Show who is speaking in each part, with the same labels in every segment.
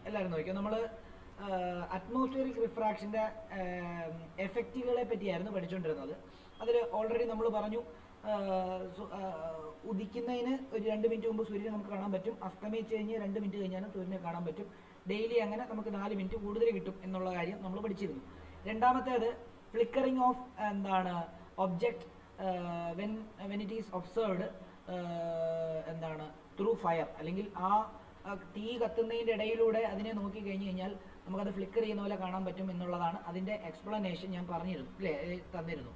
Speaker 1: എല്ലാവരും നോക്കിയോ, നമ്മൾ അറ്റ്മോസ്ഫിയറിക് റിഫ്രാക്ഷൻ്റെ എഫക്റ്റുകളെ പറ്റിയായിരുന്നു പഠിച്ചുകൊണ്ടിരുന്നത്. അതിൽ ഓൾറെഡി നമ്മൾ പറഞ്ഞു, ഉദിക്കുന്നതിന് ഒരു 2 മിനിറ്റ് മുമ്പ് സൂര്യനെ നമുക്ക് കാണാൻ പറ്റും, അസ്തമിച്ച് കഴിഞ്ഞ് 2 മിനിറ്റ് കഴിഞ്ഞാലും സൂര്യനെ കാണാൻ പറ്റും. ഡെയിലി അങ്ങനെ നമുക്ക് 4 മിനിറ്റ് കൂടുതൽ കിട്ടും എന്നുള്ള കാര്യം നമ്മൾ പഠിച്ചിരുന്നു. രണ്ടാമത്തേത് ഫ്ലിക്കറിങ് ഓഫ് എന്താണ് object when it is observed എന്താണ് ത്രൂ ഫയർ, അല്ലെങ്കിൽ ആ തീ കത്തുന്നതിൻ്റെ ഇടയിലൂടെ അതിനെ നോക്കി കഴിഞ്ഞ് കഴിഞ്ഞാൽ നമുക്കത് ഫ്ലിക്കർ ചെയ്യുന്ന പോലെ കാണാൻ പറ്റും എന്നുള്ളതാണ് അതിൻ്റെ എക്സ്പ്ലനേഷൻ ഞാൻ പറഞ്ഞിരുന്നു അല്ലേ, തന്നിരുന്നു.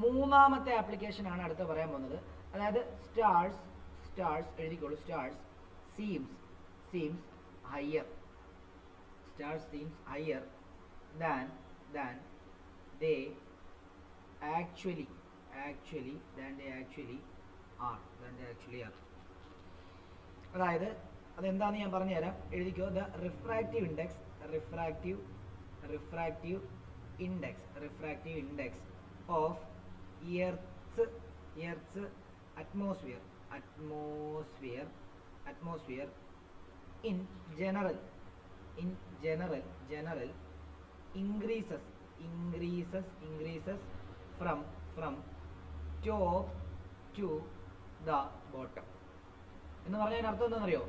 Speaker 1: മൂന്നാമത്തെ ആപ്ലിക്കേഷൻ ആണ് അടുത്ത് പറയാൻ പോകുന്നത്. അതായത് സ്റ്റാർസ് എഴുതിക്കോളൂ. Stars seems higher, stars seems higher than they actually are. അതായത് അതെന്താണെന്ന് ഞാൻ പറഞ്ഞുതരാം, എഴുതിക്കോ. The refractive index of earth atmosphere in general increases from top to the bottom. എന്ന് പറഞ്ഞാൽ അർത്ഥം എന്താണെന്നറിയോ?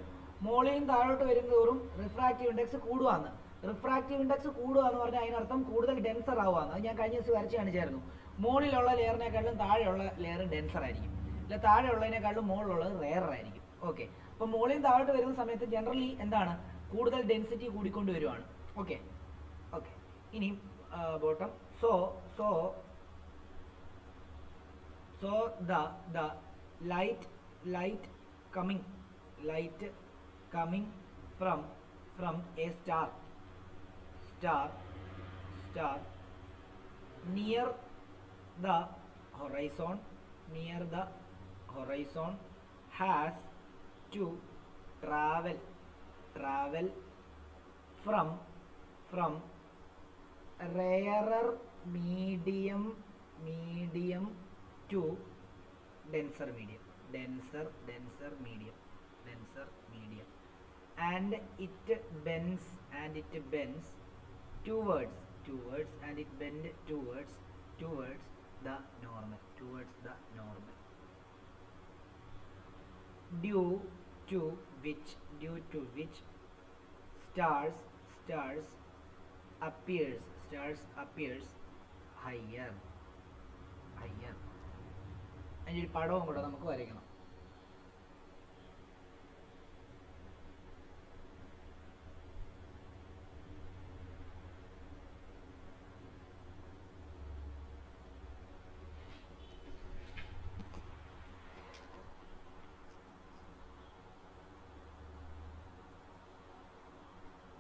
Speaker 1: മോളിൽ നിന്ന് താഴോട്ട് വരുന്നതോറും റിഫ്രാക്റ്റീവ് ഇൻഡെക്സ് കൂടുകയാണ്. റിഫ്രാക്റ്റീവ് ഇൻഡെക്സ് കൂടുക എന്ന് പറഞ്ഞാൽ അതിനർത്ഥം കൂടുതൽ ഡെൻസർ ആവുകയാണ്. അത് ഞാൻ കഴിഞ്ഞ ദിവസം വരച്ച് കാണിച്ചായിരുന്നു. മുകളിലുള്ള ലെയറിനേക്കാളും താഴെയുള്ള ലെയർ ഡെൻസർ ആയിരിക്കും, അല്ല താഴെയുള്ളതിനേക്കാളും മുകളിലുള്ളത് റെയർ ആയിരിക്കും. ഓക്കെ, അപ്പോൾ മുകളിൽ നിന്ന് താഴോട്ട് വരുന്ന സമയത്ത് ജനറലി എന്താണ് കൂടുതൽ ഡെൻസിറ്റി കൂടിക്കൊണ്ട് വരുവാണ്. ഓക്കെ, ഇനി bottom. So the light coming from a star near the horizon has to travel from rarer medium to denser medium, and it bends towards the normal, due to which stars appears higher. അതിൻ്റെ ഒരു പടവും കൂടെ നമുക്ക് വരയ്ക്കണം.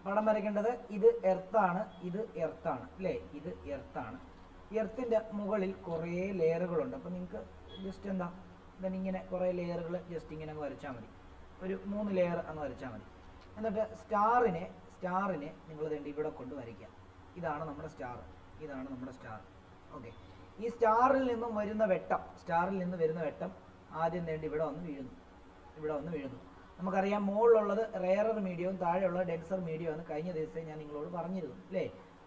Speaker 1: പടം വരയ്ക്കേണ്ടത് ഇത് എർത്താണ്, അല്ലേ? ഇത് എർത്താണ്. എർത്തിൻ്റെ മുകളിൽ കുറേ ലെയറുകളുണ്ട്. അപ്പോൾ നിങ്ങൾക്ക് ജസ്റ്റ് ഇങ്ങനെ കുറേ ലെയറുകൾ ജസ്റ്റ് ഇങ്ങനെ അങ്ങ് വരച്ചാൽ മതി. ഒരു 3 ലെയർ അങ്ങ് വരച്ചാൽ മതി. എന്നിട്ട് സ്റ്റാറിനെ നിങ്ങൾ വേണ്ടി ഇവിടെ കൊണ്ട് വരയ്ക്കുക. ഇതാണ് നമ്മുടെ സ്റ്റാർ. ഓക്കെ, ഈ സ്റ്റാറിൽ നിന്ന് വരുന്ന വെട്ടം ആദ്യം വേണ്ടി ഇവിടെ വന്ന് വീഴുന്നു. നമുക്കറിയാം മുകളിലുള്ളത് റെയറർ മീഡിയവും താഴെയുള്ള ഡെൻസർ മീഡിയവും ആണ്. കഴിഞ്ഞ ദിവസം ഞാൻ നിങ്ങളോട് പറഞ്ഞിരുന്നു അല്ലേ?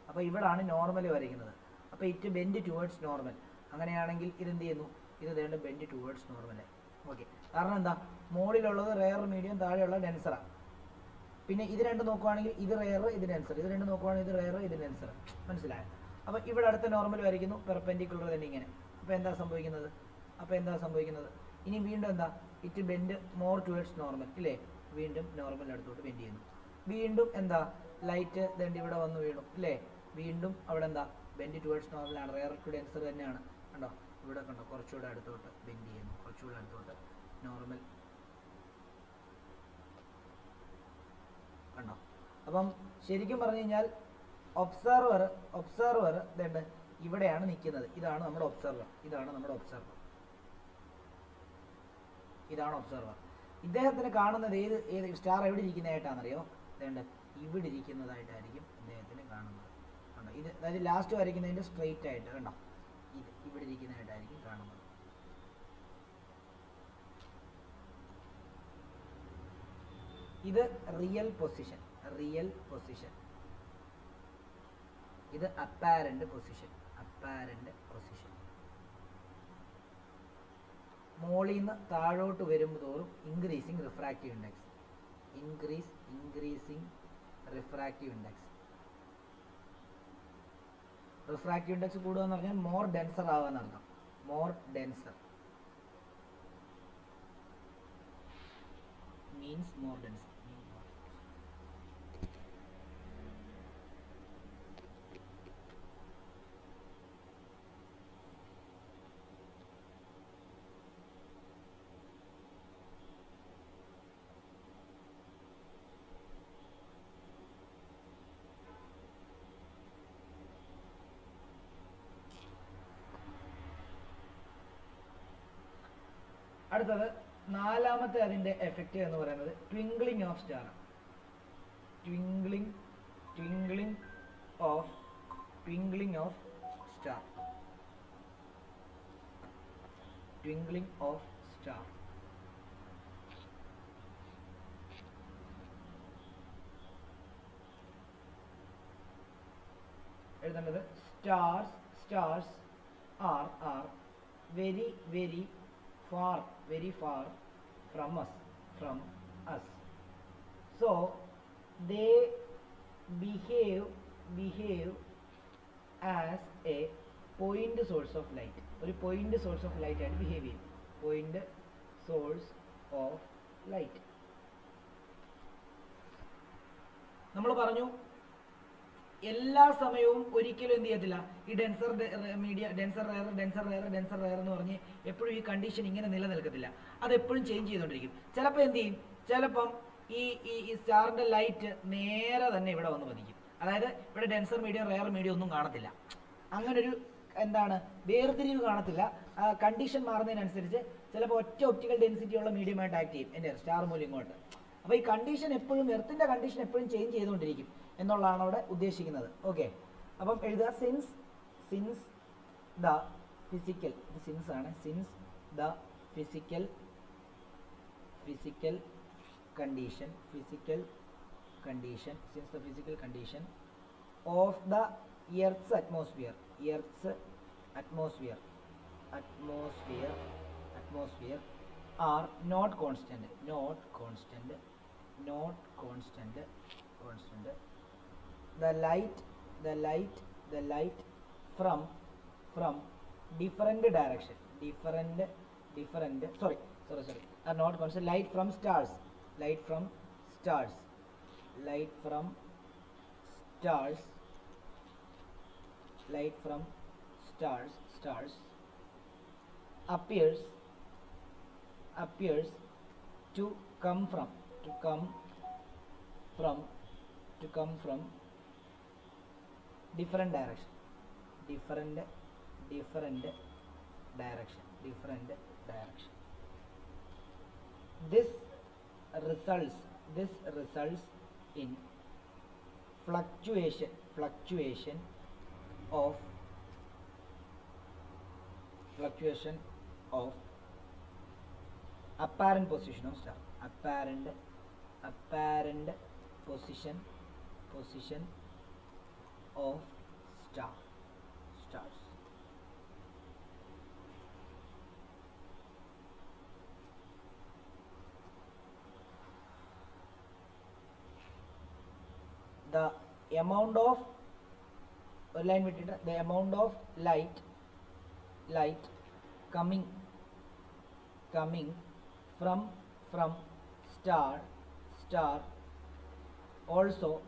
Speaker 1: അപ്പോൾ ഇവിടാണ് നോർമൽ വരയ്ക്കുന്നത്. അപ്പോൾ ഇറ്റ് ബെൻഡ് ടുവേർഡ്സ് നോർമൽ. അങ്ങനെയാണെങ്കിൽ ഇതെന്ത് ചെയ്യുന്നു? ഇത് വേണ്ട ബെൻഡ് ടുവേർഡ്സ് നോർമൽ. ഓക്കെ, കാരണം എന്താ? മുകളിലുള്ളത് റെയർ മീഡിയം, താഴെയുള്ള ഡെൻസറാണ്. പിന്നെ ഇത് രണ്ടും നോക്കുവാണെങ്കിൽ ഇത് റെയർ, ഇത് ഡെൻസർ. ഇത് രണ്ടും നോക്കുവാണെങ്കിൽ ഇത് റെയർ, ഇത് ഡെൻസർ. മനസ്സിലായോ? അപ്പോൾ ഇവിടെ അടുത്ത നോർമൽ വരയ്ക്കുന്നു, പെർപെൻഡിക്കുലർ തന്നെ ഇങ്ങനെ. അപ്പോൾ എന്താ സംഭവിക്കുന്നത്? ഇനി വീണ്ടും എന്താ? It bend more towards normal, ഇല്ലേ? വീണ്ടും നോർമൽ അടുത്തോട്ട് ബെൻഡ് ചെയ്യുന്നു. വീണ്ടും എന്താ? ലൈറ്റ് ദണ്ട് ഇവിടെ വന്ന് വീണു, ഇല്ലേ? വീണ്ടും അവിടെ എന്താ? ബെൻഡ് ടുവേർഡ്സ് നോർമലാണ്. റെയർ ടു ഡെൻസർ തന്നെയാണ്. കണ്ടോ? ഇവിടെ കണ്ടോ? കുറച്ചുകൂടെ അടുത്തോട്ട് ബെൻഡ് ചെയ്യുന്നു, കുറച്ചുകൂടെ അടുത്തോട്ട് നോർമൽ. കണ്ടോ? അപ്പം ശരിക്കും പറഞ്ഞു കഴിഞ്ഞാൽ ഒബ്സർവർ ഇതുണ്ട് ഇവിടെയാണ് നിൽക്കുന്നത്. ഇതാണ് നമ്മുടെ ഒബ്സർവർ. ഇദ്ദേഹത്തിന് കാണുന്നത് ഏത് സ്റ്റാർ എവിടെ ഇരിക്കുന്നതായിട്ടാണെന്നറിയോ? ഇതേണ്ട ഇവിടെ ഇരിക്കുന്നതായിട്ടായിരിക്കും ഇദ്ദേഹത്തിന് കാണുന്നത്. കണ്ടോ? ഇത് അതായത് ലാസ്റ്റ് വരയ്ക്കുന്നതിൻ്റെ സ്ട്രെയിറ്റ് ആയിട്ട് കണ്ടോ? ഇത് ഇവിടെ ഇരിക്കുന്നതായിട്ടായിരിക്കും കാണുന്നത്. ഇത് റിയൽ പൊസിഷൻ, റിയൽ പൊസിഷൻ. ഇത് അപ്പാരന്റ് പൊസിഷൻ, അപ്പാരന്റ് പൊസിഷൻ. മോളിൽ നിന്ന് താഴോട്ട് വരുമ്പോഴും increasing refractive index, increasing refractive index. Refractive index കൂടുക എന്ന് പറഞ്ഞാൽ മോർ ഡെൻസർ ആവുക എന്നർത്ഥം, more denser means more dense. അടുത്തത് നാലാമത്തെ അതിൻ്റെ എഫക്റ്റ് എന്ന് പറയുന്നത് twinkling of star. Twinkling of star. Twinkling of star. എഴുതേണ്ടത് stars are very far from us. So they behave as a point source of light. ഒരു point source of light ആയിട്ട് behave ചെയ്യും. point source of light. നമ്മൾ പറഞ്ഞു എല്ലാ സമയവും ഒരിക്കലും എന്ത് ചെയ്യത്തില്ല, ഈ ഡെൻസർ മീഡിയ, ഡെൻസർ റെയർ എന്ന് പറഞ്ഞ് എപ്പോഴും ഈ കണ്ടീഷൻ ഇങ്ങനെ നിലനിൽക്കത്തില്ല. അത് എപ്പോഴും ചേഞ്ച് ചെയ്തുകൊണ്ടിരിക്കും. ചിലപ്പോൾ എന്ത് ചെയ്യും, ചിലപ്പം ഈ സ്റ്റാറിന്റെ ലൈറ്റ് നേരെ തന്നെ ഇവിടെ വന്ന് പതിക്കും. അതായത് ഇവിടെ ഡെൻസർ മീഡിയം റെയർ മീഡിയം ഒന്നും കാണത്തില്ല. അങ്ങനൊരു വേർതിരിവ് കാണത്തില്ല. കണ്ടീഷൻ മാറുന്നതിനനുസരിച്ച് ചിലപ്പോൾ ഒറ്റ ഒപ്റ്റിക്കൽ ഡെൻസിറ്റി ഉള്ള മീഡിയമായിട്ട് ആക്ട് ചെയ്യും എൻ്റെ സ്റ്റാർ മൂല്യം ഇങ്ങോട്ട്. അപ്പോൾ ഈ കണ്ടീഷൻ എപ്പോഴും, എർത്തിന്റെ കണ്ടീഷൻ എപ്പോഴും ചേഞ്ച് ചെയ്തുകൊണ്ടിരിക്കും എന്നുള്ളതാണ് അവിടെ ഉദ്ദേശിക്കുന്നത്. ഓക്കെ, അപ്പം എഴുതുക സിൻസ് ദ ഫിസിക്കൽ, ഇത് സിൻസ് ആണ്, since the physical condition of the earth atmosphere are not constant the light from different direction are not constant. Light from stars appears to come from different direction. This results in fluctuation of apparent position of star. Apparent position of stars. The amount of light coming from star also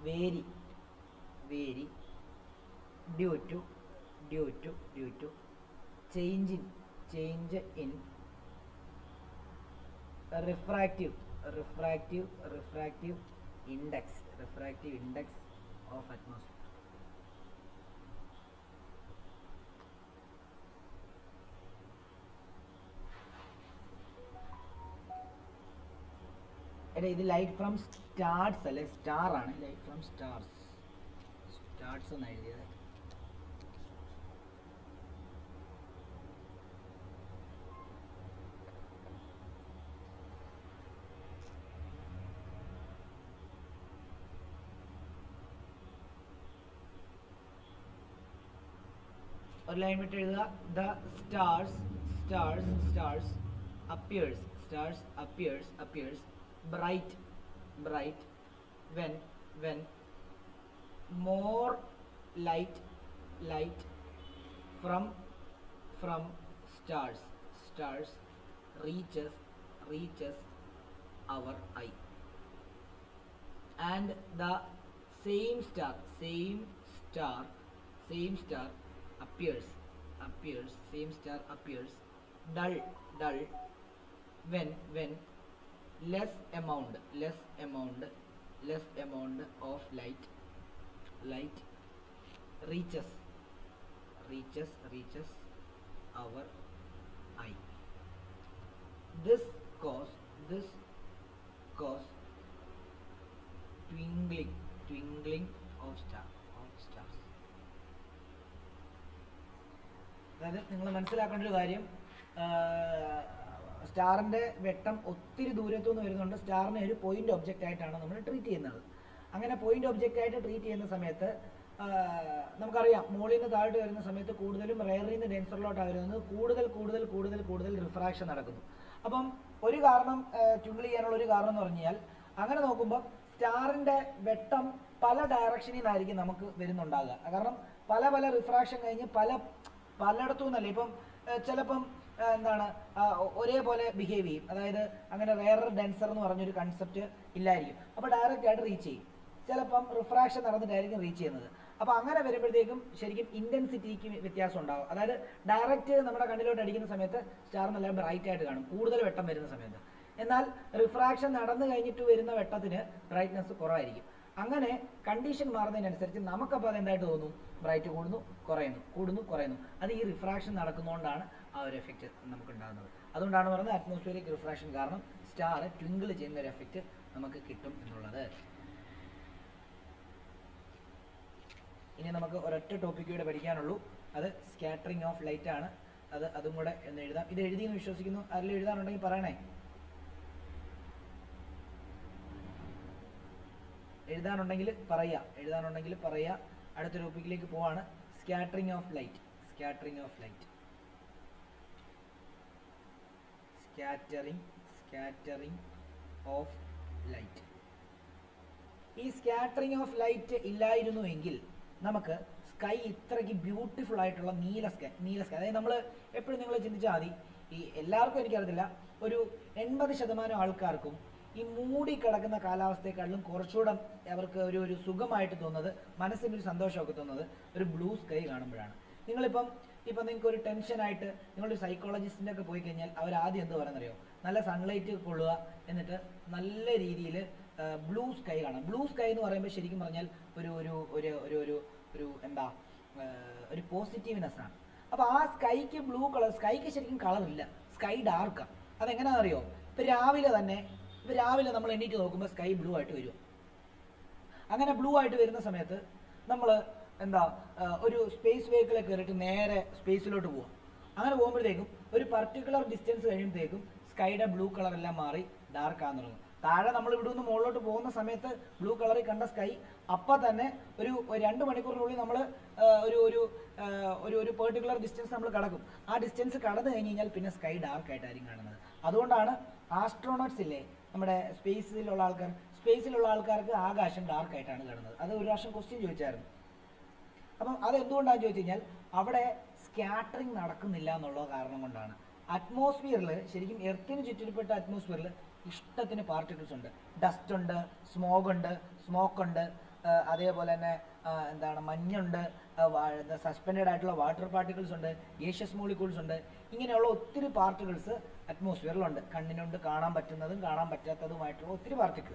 Speaker 1: vary due to change in refractive index of atmosphere. ഇത് light from stars അല്ലെ, star ആണ്. Light from stars എന്ന് എഴുതിയത്. ഒരു line വിട്ട് എഴുതുക. The stars appears bright when more light from stars reaches our eye, and the same star appears dull when less amount of light reaches our eye. This cause twinkling of stars. അതായത് നിങ്ങൾ മനസ്സിലാക്കേണ്ട ഒരു കാര്യം, സ്റ്റാറിൻ്റെ വെട്ടം ഒത്തിരി ദൂരത്തുനിന്ന് വരുന്നുണ്ട്. സ്റ്റാറിനെ ഒരു പോയിന്റ് ഒബ്ജക്റ്റ് ആയിട്ടാണ് നമ്മൾ ട്രീറ്റ് ചെയ്യുന്നത്. അങ്ങനെ പോയിന്റ് ഒബ്ജക്റ്റ് ആയിട്ട് ട്രീറ്റ് ചെയ്യുന്ന സമയത്ത് നമുക്കറിയാം, മുകളിൽ നിന്ന് താഴോട്ട് വരുന്ന സമയത്ത് കൂടുതലും റെയറിൽ നിന്ന് ഡെൻസറിലോട്ടാണ് വരുന്നത്. കൂടുതൽ റിഫ്രാക്ഷൻ നടക്കുന്നു. അപ്പം ഒരു കാരണം ട്വിങ്കിൾ ചെയ്യാനുള്ള ഒരു കാരണം എന്ന് പറഞ്ഞാൽ, അങ്ങനെ നോക്കുമ്പോൾ സ്റ്റാറിൻ്റെ വെട്ടം പല ഡയറക്ഷനിൽ നിന്നായിരിക്കും നമുക്ക് വരുന്നുണ്ടാകുക. കാരണം പല റിഫ്രാക്ഷൻ കഴിഞ്ഞ് പലയിടത്തു നിന്നല്ല. ഇപ്പം ചിലപ്പം എന്താണ് ഒരേപോലെ ബിഹേവ് ചെയ്യും. അതായത് അങ്ങനെ റെയർ ഡെൻസർ എന്ന് പറഞ്ഞൊരു കൺസെപ്റ്റ് ഇല്ലായിരിക്കും. അപ്പോൾ ഡയറക്റ്റ് ആയിട്ട് റീച്ച് ചെയ്യും. ചിലപ്പം റിഫ്രാക്ഷൻ നടന്നിട്ടായിരിക്കും റീച്ച് ചെയ്യുന്നത്. അപ്പോൾ അങ്ങനെ വരുമ്പോഴത്തേക്കും ശരിക്കും ഇൻറ്റൻസിറ്റിക്ക് വ്യത്യാസം ഉണ്ടാകും. അതായത് ഡയറക്റ്റ് നമ്മുടെ കണ്ണിലോട്ട് അടിക്കുന്ന സമയത്ത് സ്റ്റാർ നല്ല ബ്രൈറ്റ് ആയിട്ട് കാണും, കൂടുതൽ വെട്ടം വരുന്ന സമയത്ത്. എന്നാൽ റിഫ്രാക്ഷൻ നടന്നു കഴിഞ്ഞിട്ട് വരുന്ന വെട്ടത്തിന് ബ്രൈറ്റ്നസ് കുറവായിരിക്കും. അങ്ങനെ കണ്ടീഷൻ മാറുന്നതിനനുസരിച്ച് നമുക്കപ്പോൾ അത് എന്തായിട്ട് തോന്നും, ബ്രൈറ്റ് കൂടുന്നു കുറയുന്നു. അത് ഈ റിഫ്രാക്ഷൻ നടക്കുന്നതുകൊണ്ടാണ് ആ ഒരു എഫക്റ്റ് നമുക്ക് ഉണ്ടാകുന്നത്. അതുകൊണ്ടാണ് പറയുന്നത് അറ്റ്മോസ്ഫിയറിക് റിഫ്രാക്ഷൻ കാരണം സ്റ്റാർ ട്വിങ്കിൾ ചെയ്യുന്ന ഒരു എഫക്റ്റ് നമുക്ക് കിട്ടും എന്നുള്ളത്. ഇനി നമുക്ക് ഒരൊറ്റ ടോപ്പിക് കൂടെ പഠിക്കാനുള്ളൂ. അത് സ്കാറ്ററിങ് ഓഫ് ലൈറ്റ് ആണ്. അതും കൂടെ എന്ന് എഴുതാം. ഇത് എഴുതിയെന്ന് വിശ്വസിക്കുന്നു. ആരെങ്കിലും എഴുതാനുണ്ടെങ്കിൽ പറയണേ. എഴുതാനുണ്ടെങ്കിൽ പറയുക. അടുത്ത ടോപ്പിക്കിലേക്ക് പോവാണ്. Scattering of light. ഈ സ്കാറ്ററിങ് ഓഫ് ലൈറ്റ് ഇല്ലായിരുന്നുവെങ്കിൽ നമുക്ക് സ്കൈ ഇത്രയ്ക്ക് ബ്യൂട്ടിഫുൾ ആയിട്ടുള്ള നീല സ്കൈ. അതായത് നമ്മൾ എപ്പോഴും നിങ്ങൾ ചിന്തിച്ചാൽ മതി, ഈ എല്ലാവർക്കും എനിക്കറിയത്തില്ല, ഒരു 80% ആൾക്കാർക്കും ഈ മൂടി കിടക്കുന്ന കാലാവസ്ഥയെക്കാളും കുറച്ചുകൂടെ അവർക്ക് ഒരു സുഖമായിട്ട് തോന്നുന്നത്, മനസ്സിനൊരു സന്തോഷമൊക്കെ തോന്നുന്നത് ഒരു ബ്ലൂ സ്കൈ കാണുമ്പോഴാണ്. നിങ്ങളിപ്പം നിങ്ങൾക്ക് ഒരു ടെൻഷനായിട്ട് നിങ്ങളൊരു സൈക്കോളജിസ്റ്റിൻ്റെ ഒക്കെ പോയി കഴിഞ്ഞാൽ അവർ ആദ്യം എന്ത് പറയുന്നറിയോ, നല്ല സൺലൈറ്റ് കൊള്ളുക, എന്നിട്ട് നല്ല രീതിയിൽ ബ്ലൂ സ്കൈ കാണാം. ബ്ലൂ സ്കൈ എന്ന് പറയുമ്പോൾ ശരിക്കും പറഞ്ഞാൽ ഒരു പോസിറ്റീവ്നെസ് ആണ്. അപ്പോൾ ആ സ്കൈക്ക് ബ്ലൂ കളർ, സ്കൈക്ക് ശരിക്കും കളറില്ല, സ്കൈ ഡാർക്കാണ്. അതെങ്ങനെയാണെന്നറിയോ, ഇപ്പം രാവിലെ നമ്മൾ എണീറ്റ് നോക്കുമ്പോൾ സ്കൈ ബ്ലൂ ആയിട്ട് വരും. അങ്ങനെ ബ്ലൂ ആയിട്ട് വരുന്ന സമയത്ത് നമ്മൾ ഒരു സ്പേസ് വെഹിക്കിളെ കയറിയിട്ട് നേരെ സ്പേസിലോട്ട് പോവാം. അങ്ങനെ പോകുമ്പോഴത്തേക്കും ഒരു പർട്ടിക്കുലർ ഡിസ്റ്റൻസ് കഴിയുമ്പോഴത്തേക്കും സ്കൈയുടെ ബ്ലൂ കളറെല്ലാം മാറി ഡാർക്കാകാൻ തുടങ്ങും. താഴെ നമ്മൾ ഇവിടെ നിന്ന് മുകളിലോട്ട് പോകുന്ന സമയത്ത് ബ്ലൂ കളറിൽ കണ്ട സ്കൈ അപ്പം തന്നെ ഒരു 2 മണിക്കൂറിനുള്ളിൽ നമ്മൾ ഒരു പെർട്ടിക്കുലർ ഡിസ്റ്റൻസ് നമ്മൾ കടക്കും. ആ ഡിസ്റ്റൻസ് കടന്നു കഴിഞ്ഞ് കഴിഞ്ഞാൽ പിന്നെ സ്കൈ ഡാർക്കായിട്ടായിരിക്കും കാണുന്നത്. അതുകൊണ്ടാണ് ആസ്ട്രോണോട്ട്സ് ഇല്ലേ, നമ്മുടെ സ്പേസിലുള്ള ആൾക്കാർക്ക് ആകാശം ഡാർക്കായിട്ടാണ് കാണുന്നത്. അത് ഒരു പ്രാവശ്യം ക്വസ്റ്റ്യൻ ചോദിച്ചായിരുന്നു. അപ്പം അതെന്തുകൊണ്ടാണെന്ന് ചോദിച്ചു കഴിഞ്ഞാൽ അവിടെ സ്കാറ്ററിങ് നടക്കുന്നില്ല എന്നുള്ള കാരണം കൊണ്ടാണ്. അറ്റ്മോസ്ഫിയറിൽ ശരിക്കും എർത്തിന് ചുറ്റിൽപ്പെട്ട അറ്റ്മോസ്ഫിയറിൽ ഇഷ്ടത്തിന് പാർട്ടിക്കിൾസ് ഉണ്ട്. ഡസ്റ്റ് ഉണ്ട്, സ്മോക്ക് ഉണ്ട്, അതേപോലെ തന്നെ മഞ്ഞുണ്ട്, സസ്പെൻഡഡ് ആയിട്ടുള്ള വാട്ടർ പാർട്ടിക്കിൾസ് ഉണ്ട്, ഗേഷ്യസ് മോളിക്യൂൾസ് ഉണ്ട്. ഇങ്ങനെയുള്ള ഒത്തിരി പാർട്ടിക്കിൾസ് അറ്റ്മോസ്ഫിയറിലുണ്ട്. കണ്ണിനുണ്ട് കാണാൻ പറ്റുന്നതും കാണാൻ പറ്റാത്തതുമായിട്ടുള്ള ഒത്തിരി പാർട്ടിക്കിൾ.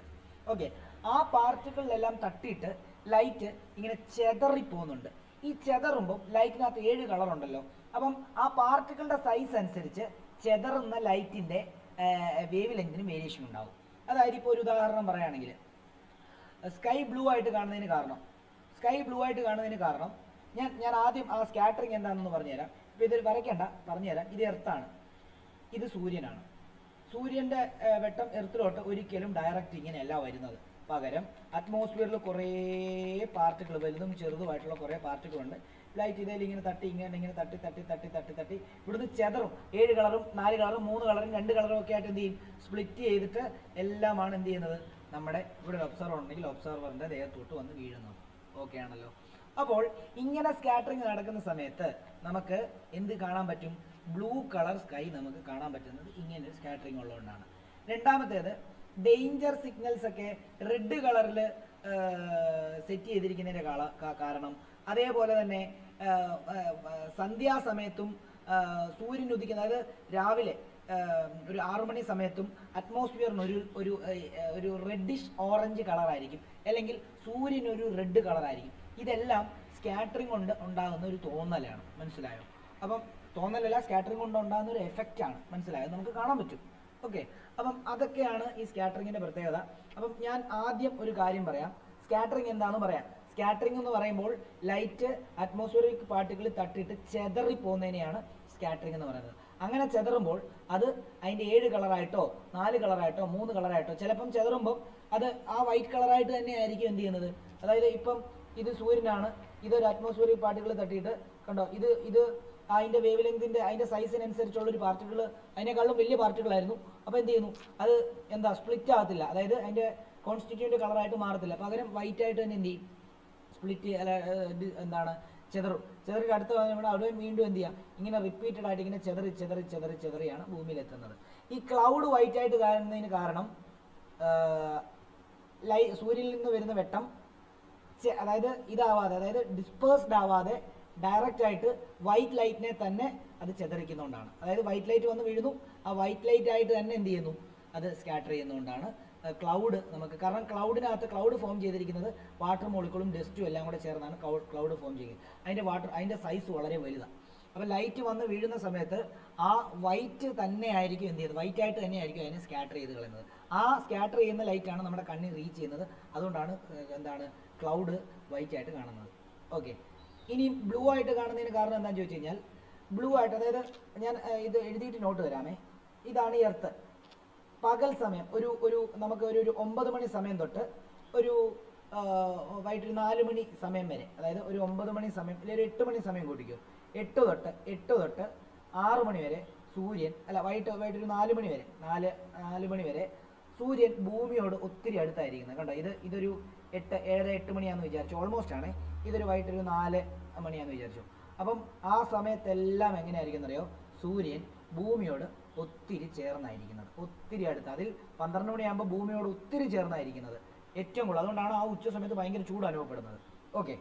Speaker 1: ഓക്കെ, ആ പാർട്ടിക്കിളിലെല്ലാം തട്ടിയിട്ട് ലൈറ്റ് ഇങ്ങനെ ചെതറിപ്പോകുന്നുണ്ട്. ഈ ചെതറുമ്പോൾ ലൈറ്റിനകത്ത് 7 കളറുണ്ടല്ലോ. അപ്പം ആ പാർട്ടിക്കിളുടെ സൈസ് അനുസരിച്ച് ചെതറുന്ന ലൈറ്റിൻ്റെ വേവ് ലെങ്തിനും വേരിയേഷൻ ഉണ്ടാവും. അതായത് ഇപ്പോൾ ഒരു ഉദാഹരണം പറയുകയാണെങ്കിൽ, സ്കൈ ബ്ലൂ ആയിട്ട് കാണുന്നതിന് കാരണം ഞാൻ ആദ്യം ആ സ്കാറ്ററിങ് എന്താണെന്ന് പറഞ്ഞുതരാം. ഇപ്പോൾ ഇത് വരയ്ക്കേണ്ട, പറഞ്ഞുതരാം. ഇത് എർത്താണ്, ഇത് സൂര്യനാണ്. സൂര്യൻ്റെ വെട്ടം എർത്തിലോട്ട് ഒരിക്കലും ഡയറക്റ്റ് ഇങ്ങനെയല്ല വരുന്നത്. പകരം അറ്റ്മോസ്ഫിയറിൽ കുറേ പാർട്ടിക്കിൾ, വലുതും ചെറുതുമായിട്ടുള്ള കുറേ പാർട്ടിക്കിൾ ഉണ്ട്. ലൈറ്റ് ഇതേലും ഇങ്ങനെ തട്ടി ഇങ്ങനെ തട്ടി തട്ടി തട്ടി തട്ടി തട്ടി ഇവിടുന്ന് ചെതറും 7 കളറും 4 കളറും 3 കളറും 2 കളറും ഒക്കെ ആയിട്ട് എന്ത് ചെയ്യും, സ്പ്ലിറ്റ് ചെയ്തിട്ട് എല്ലാമാണ് എന്ത് ചെയ്യുന്നത്, നമ്മുടെ ഇവിടെ ഒരു ഒബ്സർവർ ഉണ്ടെങ്കിൽ ഒബ്സർവറിൻ്റെ ദേഹത്തോട്ട് വന്ന് വീഴുന്നത്. ഓക്കെ ആണല്ലോ. അപ്പോൾ ഇങ്ങനെ സ്കാറ്ററിങ് നടക്കുന്ന സമയത്ത് നമുക്ക് എന്ത് കാണാൻ പറ്റും, ബ്ലൂ കളർ സ്കൈ നമുക്ക് കാണാൻ പറ്റുന്നത് ഇങ്ങനെ സ്കാറ്ററിങ് ഉള്ളതുകൊണ്ടാണ്. രണ്ടാമത്തേത് ഡേഞ്ചർ സിഗ്നൽസ് ഒക്കെ റെഡ് കളറിൽ സെറ്റ് ചെയ്തിരിക്കുന്നതിൻ്റെ കാരണം, അതേപോലെ തന്നെ സന്ധ്യാസമയത്തും സൂര്യൻ ഉദിക്കുന്ന, അതായത് രാവിലെ ഒരു 6 മണി സമയത്തും അറ്റ്മോസ്ഫിയറിന് ഒരു റെഡിഷ് ഓറഞ്ച് കളറായിരിക്കും, അല്ലെങ്കിൽ സൂര്യനൊരു റെഡ് കളറായിരിക്കും. ഇതെല്ലാം സ്കാറ്ററിങ് കൊണ്ട് ഉണ്ടാകുന്ന ഒരു തോന്നലാണ്. മനസ്സിലായോ? അപ്പം തോന്നലല്ല, സ്കാറ്ററിങ് കൊണ്ട് ഉണ്ടാകുന്ന ഒരു എഫക്റ്റാണ്. മനസ്സിലായോ? നമുക്ക് കാണാൻ പറ്റും. ഓക്കെ, അപ്പം അതൊക്കെയാണ് ഈ സ്കാറ്ററിങ്ങിൻ്റെ പ്രത്യേകത. അപ്പം ഞാൻ ആദ്യം ഒരു കാര്യം പറയാം, സ്കാറ്ററിങ് എന്താണെന്ന് പറയാം. സ്കാറ്ററിങ് എന്ന് പറയുമ്പോൾ ലൈറ്റ് അറ്റ്മോസ്ഫിയറിക് പാർട്ടിക്കിൾ തട്ടിയിട്ട് ചെതറി പോകുന്നതിനെയാണ് സ്കാറ്ററിങ് എന്ന് പറയുന്നത്. അങ്ങനെ ചെതറുമ്പോൾ അത് അതിൻ്റെ 7 കളറായിട്ടോ 4 കളറായിട്ടോ 3 കളറായിട്ടോ, ചിലപ്പം ചെതറുമ്പോൾ അത് ആ വൈറ്റ് കളറായിട്ട് തന്നെ ആയിരിക്കും എന്ത് ചെയ്യുന്നത്. അതായത് ഇപ്പം ഇത് സൂര്യനാണ്, ഇതൊരു അറ്റ്മോസ്ഫിയറിക് പാർട്ടിക്കിൾ തട്ടിയിട്ട് കണ്ടോ, ഇത് അതിൻ്റെ വേവ് ലെങ്തിൻ്റെ അതിൻ്റെ സൈസിനനുസരിച്ചുള്ളൊരു പാർട്ടിക്കിൾ, അതിനേക്കാളും വലിയ പാർട്ടിക്കിളായിരുന്നു. അപ്പോൾ എന്ത് ചെയ്യുന്നു, അത് എന്താ സ്പ്ലിറ്റ് ആകത്തില്ല, അതായത് അതിൻ്റെ കോൺസ്റ്റിറ്റ്യൂൻ്റ് കളറായിട്ട് മാറത്തില്ല, പകരം വൈറ്റ് ആയിട്ട് തന്നെ എന്ത് ചെയ്യും, സ്പ്ലിറ്റ് അല്ല എന്താണ് ചെതറിട്ട് അടുത്ത അവിടെ വീണ്ടും എന്ത് ചെയ്യുക, ഇങ്ങനെ റിപ്പീറ്റഡ് ആയിട്ട് ഇങ്ങനെ ചെതറിയാണ് ഭൂമിയിലെത്തുന്നത്. ഈ ക്ലൗഡ് വൈറ്റ് ആയിട്ട് കാണുന്നതിന് കാരണം സൂര്യനിൽ നിന്ന് വരുന്ന വെട്ടം അതായത് ഇതാവാതെ, അതായത് ഡിസ്പേഴ്സ്ഡ് ആവാതെ ഡയറക്റ്റ് ആയിട്ട് വൈറ്റ് ലൈറ്റിനെ തന്നെ അത് ചെതറിക്കുന്നതുകൊണ്ടാണ്. അതായത് വൈറ്റ് ലൈറ്റ് വന്ന് വീഴുന്നു, ആ വൈറ്റ് ലൈറ്റ് ആയിട്ട് തന്നെ എന്ത് ചെയ്യുന്നു, അത് സ്കാറ്റർ ചെയ്യുന്നതുകൊണ്ടാണ് ക്ലൗഡ് നമുക്ക്. കാരണം ക്ലൗഡിനകത്ത് ക്ലൗഡ് ഫോം ചെയ്തിരിക്കുന്നത് വാട്ടർ മോളിക്കൂളും ഡസ്റ്റും എല്ലാം കൂടെ ചേർന്നാണ് ക്ലൗഡ് ഫോം ചെയ്യുന്നത്. അതിൻ്റെ സൈസ് വളരെ വലുതാണ്. അപ്പോൾ ലൈറ്റ് വന്ന് വീഴുന്ന സമയത്ത് ആ വൈറ്റ് തന്നെ ആയിരിക്കും എന്ത് ചെയ്യുന്നത്, വൈറ്റ് ആയിട്ട് തന്നെ ആയിരിക്കും അതിനെ സ്കാറ്റർ ചെയ്ത് കളയുന്നത്. ആ സ്കാറ്റർ ചെയ്യുന്ന ലൈറ്റാണ് നമ്മുടെ കണ്ണിൽ റീച്ച് ചെയ്യുന്നത്. അതുകൊണ്ടാണ് എന്താണ് ക്ലൗഡ് വൈറ്റ് ആയിട്ട് കാണുന്നത്. ഓക്കെ, ഇനി ബ്ലൂ ആയിട്ട് കാണുന്നതിന് കാരണം എന്താണെന്ന് ചോദിച്ചു കഴിഞ്ഞാൽ, ബ്ലൂ ആയിട്ട്, അതായത് ഞാൻ ഇത് എഴുതിയിട്ട് നോട്ട് തരാമേ. ഇതാണ് എർത്ത്. പകൽ സമയം ഒരു നമുക്ക് ഒരു 9 മണി സമയം തൊട്ട് ഒരു വൈകിട്ട് 4 മണി സമയം വരെ, അതായത് ഒരു 9 മണി സമയം അല്ലെങ്കിൽ ഒരു 8 മണി സമയം കൂട്ടിക്കും, 8 തൊട്ട് 6 മണി വരെ സൂര്യൻ, അല്ല വൈകിട്ട് ഒരു 4 മണി വരെ 4 മണി വരെ സൂര്യൻ ഭൂമിയോട് ഒത്തിരി അടുത്തായിരിക്കുന്നത്. കണ്ടോ, ഇതൊരു 8 മണിയാണെന്ന് വിചാരിച്ചു, ഓൾമോസ്റ്റ് ആണ്. ഇതൊരു വൈകിട്ടൊരു 4 മണിയാണെന്ന് വിചാരിച്ചു. അപ്പം ആ സമയത്തെല്ലാം എങ്ങനെയായിരിക്കും എന്നറിയോ, സൂര്യൻ ഭൂമിയോട് ഒത്തിരി ചേർന്നായിരിക്കുന്നത്, ഒത്തിരി അടുത്ത്. അതിൽ 12 മണിയാകുമ്പോൾ ഭൂമിയോട് ഒത്തിരി ചേർന്നായിരിക്കുന്നത് ഏറ്റവും കൂടുതൽ. അതുകൊണ്ടാണ് ആ ഉച്ച സമയത്ത് ഭയങ്കര ചൂട് അനുഭവപ്പെടുന്നത്. ഓക്കെ,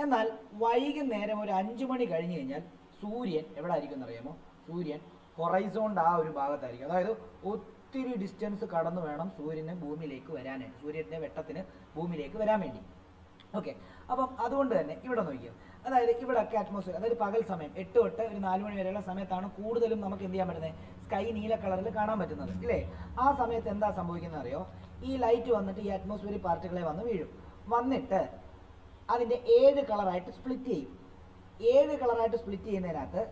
Speaker 1: എന്നാൽ വൈകുന്നേരം ഒരു 5 മണി കഴിഞ്ഞ് കഴിഞ്ഞാൽ സൂര്യൻ എവിടെ ആയിരിക്കും എന്നറിയാമോ, സൂര്യൻ ഹൊറൈസോണിൻ്റെ ആ ഒരു ഭാഗത്തായിരിക്കും. അതായത് ഒത്തിരി ഡിസ്റ്റൻസ് കടന്നു വേണം സൂര്യന് ഭൂമിയിലേക്ക് വരാനായിട്ട്, സൂര്യൻ്റെ വെട്ടത്തിന് ഭൂമിയിലേക്ക് വരാൻ വേണ്ടി. ഓക്കെ, അപ്പം അതുകൊണ്ട് തന്നെ ഇവിടെ നോക്കിയോ, അതായത് ഇവിടെയൊക്കെ അറ്റ്മോസ്ഫിയർ, അതായത് പകൽ സമയം 8 തൊട്ട് ഒരു 4 മണി വരെയുള്ള സമയത്താണ് കൂടുതലും നമുക്ക് എന്ത് ചെയ്യാൻ പറ്റുന്നത്, സ്കൈ നീല കളറിൽ കാണാൻ പറ്റുന്നത് ഇല്ലേ. ആ സമയത്ത് എന്താ സംഭവിക്കുന്നത് അറിയോ, ഈ ലൈറ്റ് വന്നിട്ട് ഈ അറ്റ്മോസ്ഫിയറിക് പാർട്ടിക്കിളെ വന്ന് വീഴും, വന്നിട്ട് അതിൻ്റെ 7 കളറായിട്ട് സ്പ്ലിറ്റ് ചെയ്യും. 7 കളറായിട്ട് സ്പ്ലിറ്റ് ചെയ്യുന്നതിനകത്ത്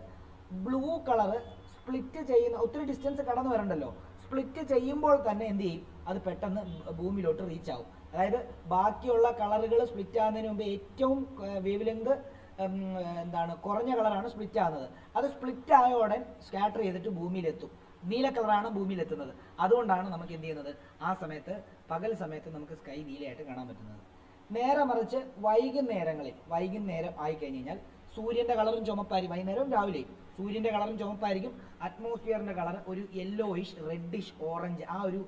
Speaker 1: ബ്ലൂ കളറ് സ്പ്ലിറ്റ് ചെയ്യുന്ന, ഒത്തിരി ഡിസ്റ്റൻസ് കടന്നു വരണ്ടല്ലോ, സ്പ്ലിറ്റ് ചെയ്യുമ്പോൾ തന്നെ എന്ത് ചെയ്യും, അത് പെട്ടെന്ന് ഭൂമിയിലോട്ട് റീച്ച് ആവും. അതായത് ബാക്കിയുള്ള കളറുകൾ സ്പ്ലിറ്റ് ആകുന്നതിന് മുമ്പ് ഏറ്റവും വേവ് ലെങ്ത് എന്താണ് കുറഞ്ഞ കളറാണ് സ്പ്ലിറ്റ് ആകുന്നത്. അത് സ്പ്ലിറ്റ് ആയ ഉടൻ സ്കാറ്റർ ചെയ്തിട്ട് ഭൂമിയിലെത്തും. നീല കളറാണ് ഭൂമിയിലെത്തുന്നത്. അതുകൊണ്ടാണ് നമുക്ക് എന്ത് ചെയ്യുന്നത്, ആ സമയത്ത് പകൽ സമയത്ത് നമുക്ക് സ്കൈ നീലയായിട്ട് കാണാൻ പറ്റുന്നത്. നേരെ മറിച്ച് വൈകുന്നേരം ആയിക്കഴിഞ്ഞ് കഴിഞ്ഞാൽ സൂര്യൻ്റെ കളറും ചുമപ്പായിരിക്കും, വൈകുന്നേരം രാവിലെയും സൂര്യൻ്റെ കളറും ചുമപ്പായിരിക്കും, അറ്റ്മോസ്ഫിയറിൻ്റെ കളർ ഒരു യെല്ലോയിഷ് റെഡിഷ് ഓറഞ്ച് ആ ഒരു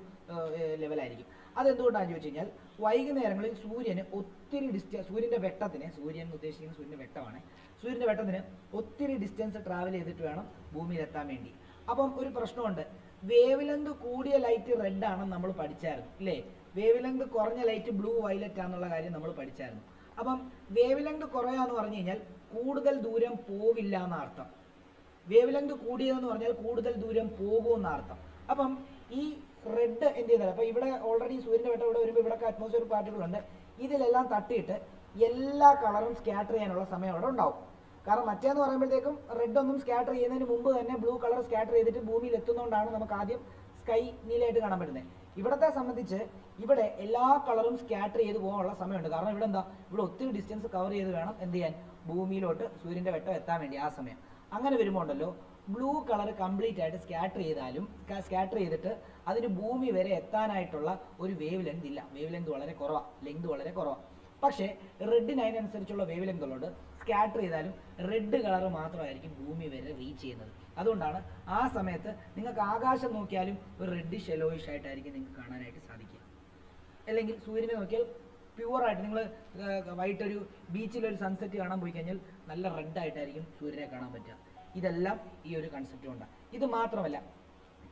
Speaker 1: ലെവലായിരിക്കും. അതെന്തുകൊണ്ടാണെന്ന് ചോദിച്ചു കഴിഞ്ഞാൽ, വൈകുന്നേരങ്ങളിൽ സൂര്യന് ഒത്തിരി സൂര്യൻ്റെ വെട്ടത്തിന്, സൂര്യൻ എന്ന് ഉദ്ദേശിക്കുന്ന സൂര്യൻ്റെ വെട്ടമാണ്, സൂര്യൻ്റെ വെട്ടത്തിന് ഒത്തിരി ഡിസ്റ്റൻസ് ട്രാവൽ ചെയ്തിട്ട് വേണം ഭൂമിയിലെത്താൻ വേണ്ടി. അപ്പം ഒരു പ്രശ്നമുണ്ട്, വേവ് ലെങ്ത് കൂടിയ ലൈറ്റ് റെഡ് ആണെന്ന് നമ്മൾ പഠിച്ചായിരുന്നു ഇല്ലേ, വേവ് ലെങ്ത് കുറഞ്ഞ ലൈറ്റ് ബ്ലൂ വയലറ്റ് ആണെന്നുള്ള കാര്യം നമ്മൾ പഠിച്ചായിരുന്നു. അപ്പം വേവ് ലെങ്ത് കുറയാന്ന് പറഞ്ഞു കഴിഞ്ഞാൽ കൂടുതൽ ദൂരം പോവില്ല എന്നർത്ഥം, വേവ് ലെങ്ത് കൂടിയതെന്ന് പറഞ്ഞാൽ കൂടുതൽ ദൂരം പോകുമെന്ന അർത്ഥം. അപ്പം ഈ റെഡ് എന്ത് ചെയ്താൽ, അപ്പോൾ ഇവിടെ ഓൾറെഡി സൂര്യൻ്റെ വെട്ടം ഇവിടെ വരുമ്പോൾ ഇവിടെയൊക്കെ അറ്റ്മോസ്ഫിയർ പാർട്ടികളുണ്ട്, ഇതിലെല്ലാം തട്ടിയിട്ട് എല്ലാ കളറും സ്കാറ്റർ ചെയ്യാനുള്ള സമയം അവിടെ ഉണ്ടാവും. കാരണം മറ്റേന്ന് പറയുമ്പോഴത്തേക്കും റെഡ് ഒന്നും സ്കാറ്റർ ചെയ്യുന്നതിന് മുമ്പ് തന്നെ ബ്ലൂ കളർ സ്കാറ്റർ ചെയ്തിട്ട് ഭൂമിയിൽ എത്തുന്നതുകൊണ്ടാണ് നമുക്ക് ആദ്യം സ്കൈ നീലയായിട്ട് കാണാൻ പറ്റുന്നത്. ഇവിടത്തെ സംബന്ധിച്ച് ഇവിടെ എല്ലാ കളറും സ്കാറ്റർ ചെയ്ത് പോകാനുള്ള സമയമുണ്ട്. കാരണം ഇവിടെ എന്താ, ഇവിടെ ഒത്തിരി ഡിസ്റ്റൻസ് കവർ ചെയ്ത് വേണം എന്ത് ചെയ്യാൻ, ഭൂമിയിലോട്ട് സൂര്യൻ്റെ വെട്ടം എത്താൻ വേണ്ടി ആ സമയം. അങ്ങനെ വരുമ്പോൾ ഉണ്ടല്ലോ ബ്ലൂ കളർ കംപ്ലീറ്റ് ആയിട്ട് സ്കാറ്റർ ചെയ്തിട്ട് അതിന് ഭൂമി വരെ എത്താനായിട്ടുള്ള ഒരു വേവ് ലെങ്ത് ഇല്ല. വേവ് ലെങ്ത് വളരെ കുറവാണ്, ലെങ്ത് വളരെ കുറവാണ്. പക്ഷേ റെഡിന് അതിനനുസരിച്ചുള്ള വേവ് ലെങ്ത് ഉള്ളതുകൊണ്ട് സ്കാറ്റർ ചെയ്താലും റെഡ് കളർ മാത്രമായിരിക്കും ഭൂമി വരെ റീച്ച് ചെയ്യുന്നത്. അതുകൊണ്ടാണ് ആ സമയത്ത് നിങ്ങൾക്ക് ആകാശം നോക്കിയാലും ഒരു റെഡിഷ് യെല്ലോയിഷ് ആയിട്ടായിരിക്കും നിങ്ങൾക്ക് കാണാനായിട്ട് സാധിക്കുക. അല്ലെങ്കിൽ സൂര്യനെ നോക്കിയാൽ പ്യുവറായിട്ട് നിങ്ങൾ വൈകിട്ടൊരു ബീച്ചിലൊരു സൺസെറ്റ് കാണാൻ പോയി കഴിഞ്ഞാൽ നല്ല റെഡായിട്ടായിരിക്കും സൂര്യനെ കാണാൻ പറ്റുക. ഇതെല്ലാം ഈ ഒരു കൺസെപ്റ്റ് കൊണ്ടാണ്. ഇത് മാത്രമല്ല,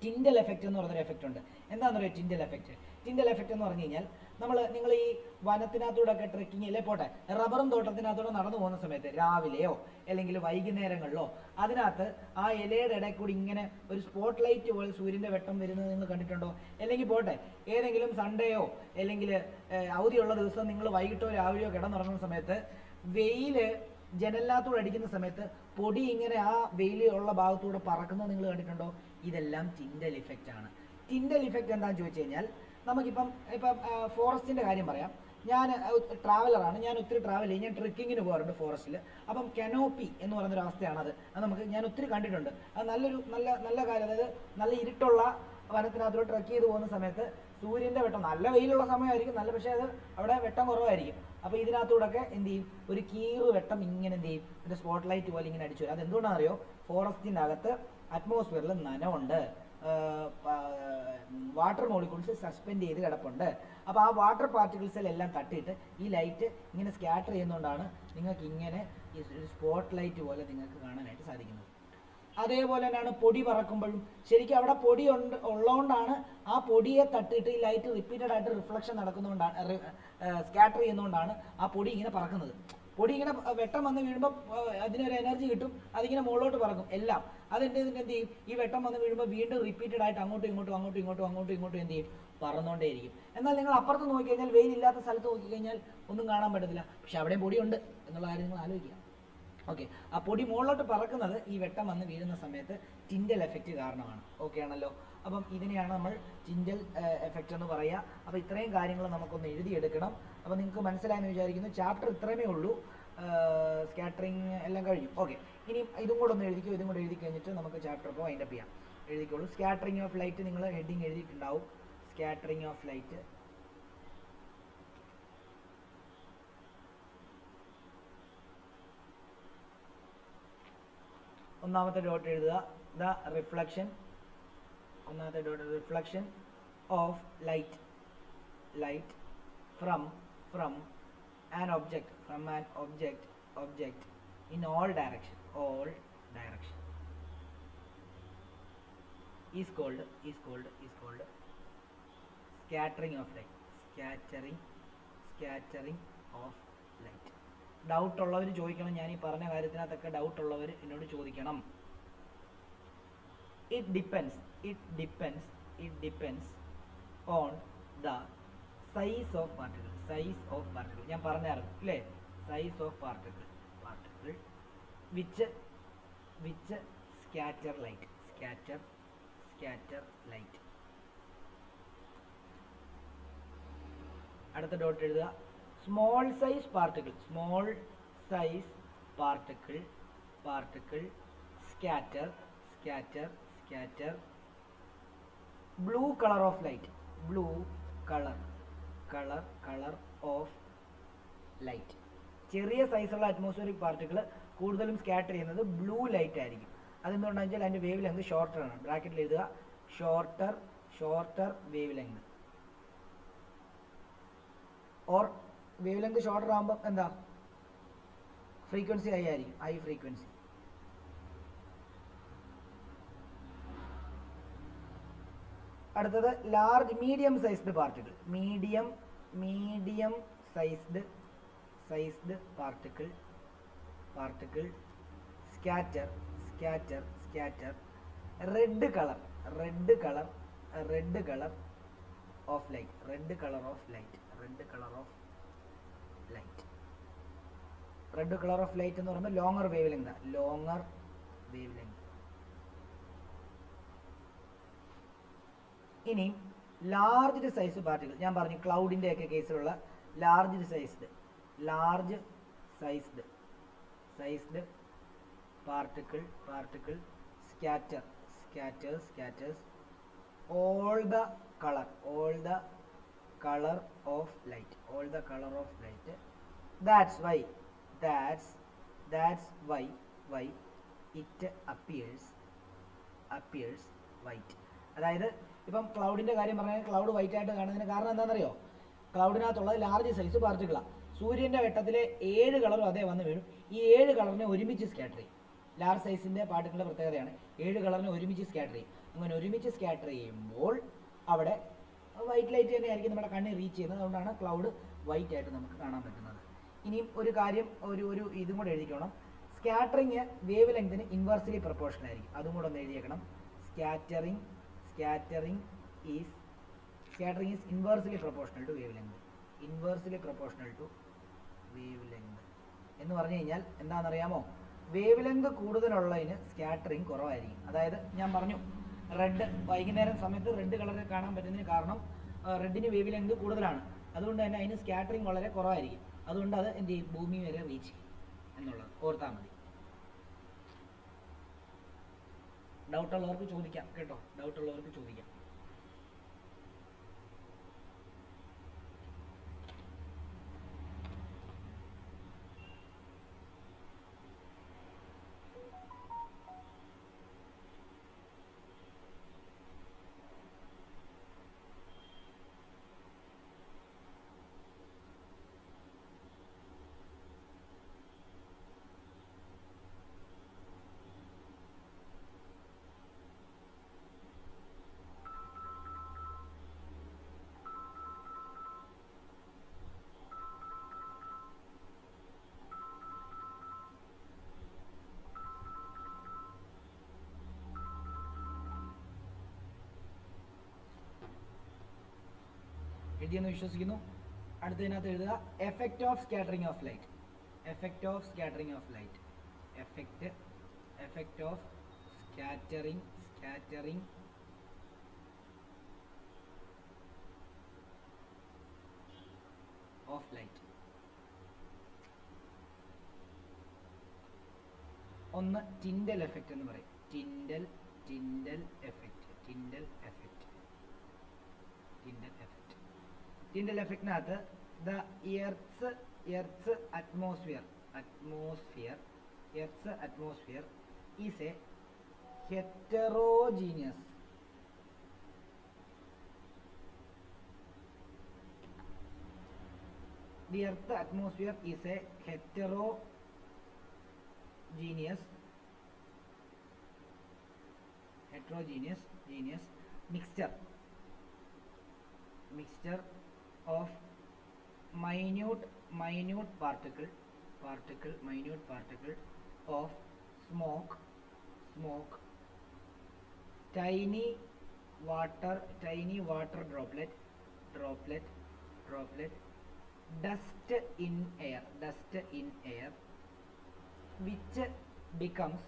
Speaker 1: ടിൻഡൽ എഫക്റ്റ് എന്ന് പറഞ്ഞൊരു എഫക്റ്റ് ഉണ്ട്. എന്താണെന്ന് പറയുക ടിൻഡൽ എഫക്റ്റ്? ടിൻഡൽ എഫക്റ്റ് എന്ന് പറഞ്ഞു കഴിഞ്ഞാൽ നിങ്ങൾ ഈ വനത്തിനകത്തൂടെ ഒക്കെ ട്രെക്കിങ് അല്ലേ പോട്ടെ, റബ്ബറും തോട്ടത്തിനകത്തൂടെ നടന്നു പോകുന്ന സമയത്ത് രാവിലെയോ അല്ലെങ്കിൽ വൈകുന്നേരങ്ങളിലോ അതിനകത്ത് ആ ഇലയുടെ ഇടയിൽ കൂടി ഇങ്ങനെ ഒരു സ്പോട്ട് ലൈറ്റ് പോലെ സൂര്യൻ്റെ വെട്ടം വരുന്നത് നിങ്ങൾ കണ്ടിട്ടുണ്ടോ? അല്ലെങ്കിൽ പോട്ടെ ഏതെങ്കിലും സൺഡേയോ അല്ലെങ്കിൽ അവധിയുള്ള ദിവസം നിങ്ങൾ വൈകിട്ടോ രാവിലെയോ കിടന്നുറങ്ങുന്ന സമയത്ത് വെയിൽ ജനലിനകത്തൂടെ അടിക്കുന്ന സമയത്ത് പൊടി ഇങ്ങനെ ആ വെയിലുള്ള ഭാഗത്തൂടെ പറക്കുന്നത് നിങ്ങൾ കണ്ടിട്ടുണ്ടോ? ഇതെല്ലാം ടിൻഡൽ ഇഫക്റ്റ് ആണ്. ടിൻഡൽ ഇഫക്റ്റ് എന്താണെന്ന് ചോദിച്ചു കഴിഞ്ഞാൽ നമുക്കിപ്പം ഫോറസ്റ്റിൻ്റെ കാര്യം പറയാം. ഞാൻ ട്രാവലറാണ്, ഞാൻ ഒത്തിരി ട്രാവൽ ചെയ്യും, ഞാൻ ട്രെക്കിങ്ങിന് പോകാറുണ്ട് ഫോറസ്റ്റിൽ. അപ്പം കനോപ്പി എന്ന് പറയുന്നൊരു അവസ്ഥയാണത്. അത് ഞാൻ ഒത്തിരി കണ്ടിട്ടുണ്ട്. അത് നല്ല കാര്യം. അതായത് നല്ല ഇരുട്ടുള്ള വനത്തിനകത്തോട്ട് ട്രെക്ക് ചെയ്ത് പോകുന്ന സമയത്ത് സൂര്യൻ്റെ വെട്ടം, നല്ല വെയിലുള്ള സമയമായിരിക്കും, പക്ഷേ അത് അവിടെ വെട്ടം കുറവായിരിക്കും. അപ്പോൾ ഇതിനകത്തൂടെയൊക്കെ എന്ത് ചെയ്യും, ഒരു കീറ് വെട്ടം ഇങ്ങനെ എന്ത് ചെയ്യും, ഒരു സ്പോട്ട് ലൈറ്റ് പോലെ ഇങ്ങനെ അടിച്ചു വരും. അതെന്തുകൊണ്ടാണെന്ന് അറിയോ? ഫോറസ്റ്റിൻ്റെ അകത്ത് അറ്റ്മോസ്ഫിയറിൽ നനവുണ്ട്, വാട്ടർ മോളിക്യൂൾസ് സസ്പെൻഡ് ചെയ്ത് കിടപ്പുണ്ട്. അപ്പോൾ ആ വാട്ടർ പാർട്ടിക്കിൾസിലെല്ലാം തട്ടിയിട്ട് ഈ ലൈറ്റ് ഇങ്ങനെ സ്കാറ്റർ ചെയ്യുന്നതുകൊണ്ടാണ് നിങ്ങൾക്ക് ഇങ്ങനെ ഒരു സ്പോട്ട് ലൈറ്റ് പോലെ നിങ്ങൾക്ക് കാണാനായിട്ട് സാധിക്കുന്നത്. അതേപോലെ തന്നെയാണ് പൊടി പറക്കുമ്പോഴും. ശരിക്കും അവിടെ പൊടി ഉള്ളതുകൊണ്ടാണ് ആ പൊടിയെ തട്ടിയിട്ട് ഈ ലൈറ്റ് റിപ്പീറ്റഡ് ആയിട്ട് റിഫ്ലക്ഷൻ നടക്കുന്നതുകൊണ്ടാണ്, സ്കാറ്റർ ചെയ്യുന്നതുകൊണ്ടാണ് ആ പൊടി ഇങ്ങനെ പറക്കുന്നത്. പൊടി ഇങ്ങനെ വെട്ടം വന്ന് വീഴുമ്പോൾ അതിനൊരു എനർജി കിട്ടും, അതിങ്ങനെ മുകളിലോട്ട് പറക്കും എല്ലാം. എന്ത് ചെയ്യും, ഈ വെട്ടം വന്ന് വീഴുമ്പോൾ വീണ്ടും റിപ്പീറ്റഡ് ആയിട്ട് അങ്ങോട്ടും ഇങ്ങോട്ടും എന്ത് ചെയ്യും, പറന്നുകൊണ്ടേയിരിക്കും. എന്നാൽ നിങ്ങൾ അപ്പുറത്ത് നോക്കിക്കഴിഞ്ഞാൽ, വെയിലില്ലാത്ത സ്ഥലത്ത് നോക്കിക്കഴിഞ്ഞാൽ ഒന്നും കാണാൻ പറ്റത്തില്ല, പക്ഷെ അവിടെയും പൊടിയുണ്ട് എന്നുള്ള കാര്യം നിങ്ങൾ ആലോചിക്കുക. ഓക്കെ, ആ പൊടി മുകളിലോട്ട് പറക്കുന്നത് ഈ വെട്ടം വന്ന് വീഴുന്ന സമയത്ത് ടിൻഡൽ എഫക്റ്റ് കാരണമാണ്. ഓക്കെ ആണല്ലോ? അപ്പം ഇതിനെയാണ് നമ്മൾ ടിൻഡൽ എഫക്റ്റ് എന്ന് പറയുക. അപ്പോൾ ഇത്രയും കാര്യങ്ങൾ നമുക്കൊന്ന് എഴുതിയെടുക്കണം. അപ്പോൾ നിങ്ങൾക്ക് മനസ്സിലായെന്ന് വിചാരിക്കുന്നു. ചാപ്റ്റർ ഇത്രയുമേ ഉള്ളൂ. സ്കാറ്ററിങ് എല്ലാം കഴിഞ്ഞു. ഓക്കെ, ഇനി ഇതും കൂടെ ഒന്ന് എഴുതിക്കോ. ഇതും കൂടെ എഴുതി കഴിഞ്ഞിട്ട് നമുക്ക് ചാപ്റ്റർ ഇപ്പോൾ വൈൻഡപ്പ് ചെയ്യാം. എഴുതിക്കോളൂ. സ്കാറ്ററിങ് ഓഫ് ലൈറ്റ് നിങ്ങൾ ഹെഡിങ് എഴുതിയിട്ടുണ്ടാവും. Scattering of light. ഒന്നാമത്തെ ഡോട്ട് എഴുതുക. ദ റിഫ്ലക്ഷൻ, ഒന്നാമത്തെ dot reflection of light from an object in all direction is called scattering of light. Scattering of light. Doubt ഉള്ളവർ ചോദിക്കണം. ഞാൻ ഈ പറഞ്ഞ കാര്യത്തിനകത്തൊക്കെ ഡൗട്ട് ഉള്ളവർ എന്നോട് ചോദിക്കണം. It depends on the size of particle. ഞാൻ പറഞ്ഞായിരുന്നു അല്ലേ? Size of particle which scatter light. അടുത്ത ഡോട്ട് എഴുതുക. Small size particle scatter blue colour of light. ചെറിയ സൈസുള്ള അറ്റ്മോസ്ഫിയറിക് പാർട്ടിക്കിൾ കൂടുതലും സ്കാറ്റർ ചെയ്യുന്നത് ബ്ലൂ ലൈറ്റ് ആയിരിക്കും. അതെന്തുകൊണ്ടാണെന്ന് വെച്ചാൽ അതിൻ്റെ വേവ് ലെങ്ത് ഷോർട്ടർ ആണ്. ബ്രാക്കറ്റിൽ എഴുതുക, shorter wavelength. Or wavelength shorter ആകുമ്പോൾ എന്താ, ഫ്രീക്വൻസി ഹൈ ആയിരിക്കും, ഹൈ ഫ്രീക്വൻസി. അടുത്തത് medium sized particle. Medium sized particle scatter red colour of light. Red colour of light എന്ന് പറയുമ്പോൾ ലോങ്ങർ വേവ് ലെങ്ത്. ഇനി ലാർജ് സൈസ് പാർട്ടിക്കിൾ, ഞാൻ പറഞ്ഞു ക്ലൗഡിൻ്റെ ഒക്കെ കേസിലുള്ള large sized particle scatters all the color of light. That's why it appears white. അതായത് ഇപ്പം ക്ലൗഡിൻ്റെ കാര്യം പറഞ്ഞാൽ ക്ലൗഡ് വൈറ്റ് ആയിട്ട് കാണുന്നതിന് കാരണം എന്താണെന്നറിയോ? ക്ലൗഡിനകത്തുള്ളത് ലാർജ് സൈസ് പാർട്ടിക്കിളാണ്. സൂര്യൻ്റെ വെട്ടത്തിലെ 7 കളറും അതേ വന്ന് വീഴും. ഈ 7 കളറിനെ ഒരുമിച്ച് സ്കാറ്റർ ചെയ്യും. ലാർജ് സൈസിൻ്റെ പാർട്ടിക്കിളിൻ്റെ പ്രത്യേകതയാണ് 7 കളറിനെ ഒരുമിച്ച് സ്കാറ്റർ ചെയ്യും. അങ്ങനെ ഒരുമിച്ച് സ്കാറ്റർ ചെയ്യുമ്പോൾ അവിടെ വൈറ്റ് ലൈറ്റ് തന്നെയായിരിക്കും നമ്മുടെ കണ്ണിൽ റീച്ച് ചെയ്യുന്നത്. അതുകൊണ്ടാണ് ക്ലൗഡ് വൈറ്റ് ആയിട്ട് നമുക്ക് കാണാൻ പറ്റുന്നത്. ഇനിയും ഒരു കാര്യം ഒരു ഇതും കൂടെ എഴുതിക്കണം. സ്കാറ്ററിങ് വേവ് ലെങ്തിന് ഇൻവേഴ്സ്ലി പ്രൊപ്പോർഷണൽ ആയിരിക്കും. അതും കൂടെ ഒന്ന് എഴുതിയേക്കണം. Scattering is inversely proportional to wavelength. എന്ന് പറഞ്ഞു കഴിഞ്ഞാൽ എന്താണെന്നറിയാമോ? വേവ് ലെങ്ത് കൂടുതലുള്ളതിന് സ്കാറ്ററിങ് കുറവായിരിക്കും. അതായത് ഞാൻ പറഞ്ഞു റെഡ് വൈകുന്നേരം സമയത്ത് റെഡ് കളർ കാണാൻ പറ്റുന്നതിന് കാരണം റെഡിന് വേവ് ലെങ്ത് കൂടുതലാണ്. അതുകൊണ്ട് തന്നെ അതിന് സ്കാറ്ററിങ് വളരെ കുറവായിരിക്കും. അതുകൊണ്ട് അത് എന്ത് ചെയ്യും? ഭൂമി വരെ റീച്ച് ചെയ്യും എന്നുള്ളത് ഓർത്താൽ മതി. ഡൗട്ടുള്ളവർക്ക് ചോദിക്കാം കേട്ടോ, ഡൗട്ടുള്ളവർക്ക് ചോദിക്കാം. എഴുതിയെന്ന് വിശ്വസിക്കുന്നു. അടുത്തതിനകത്ത് എഴുതുക effect of scattering of light. Effect of scattering of light. ഒന്ന് ടിൻഡൽ എഫക്റ്റ് എന്ന് പറയും. ടിൻഡൽ എഫക്റ്റിനകത്ത് the earth atmosphere is a heterogeneous the earth atmosphere is a heterogeneous mixture of minute particle of smoke, tiny water droplet, dust in air, which becomes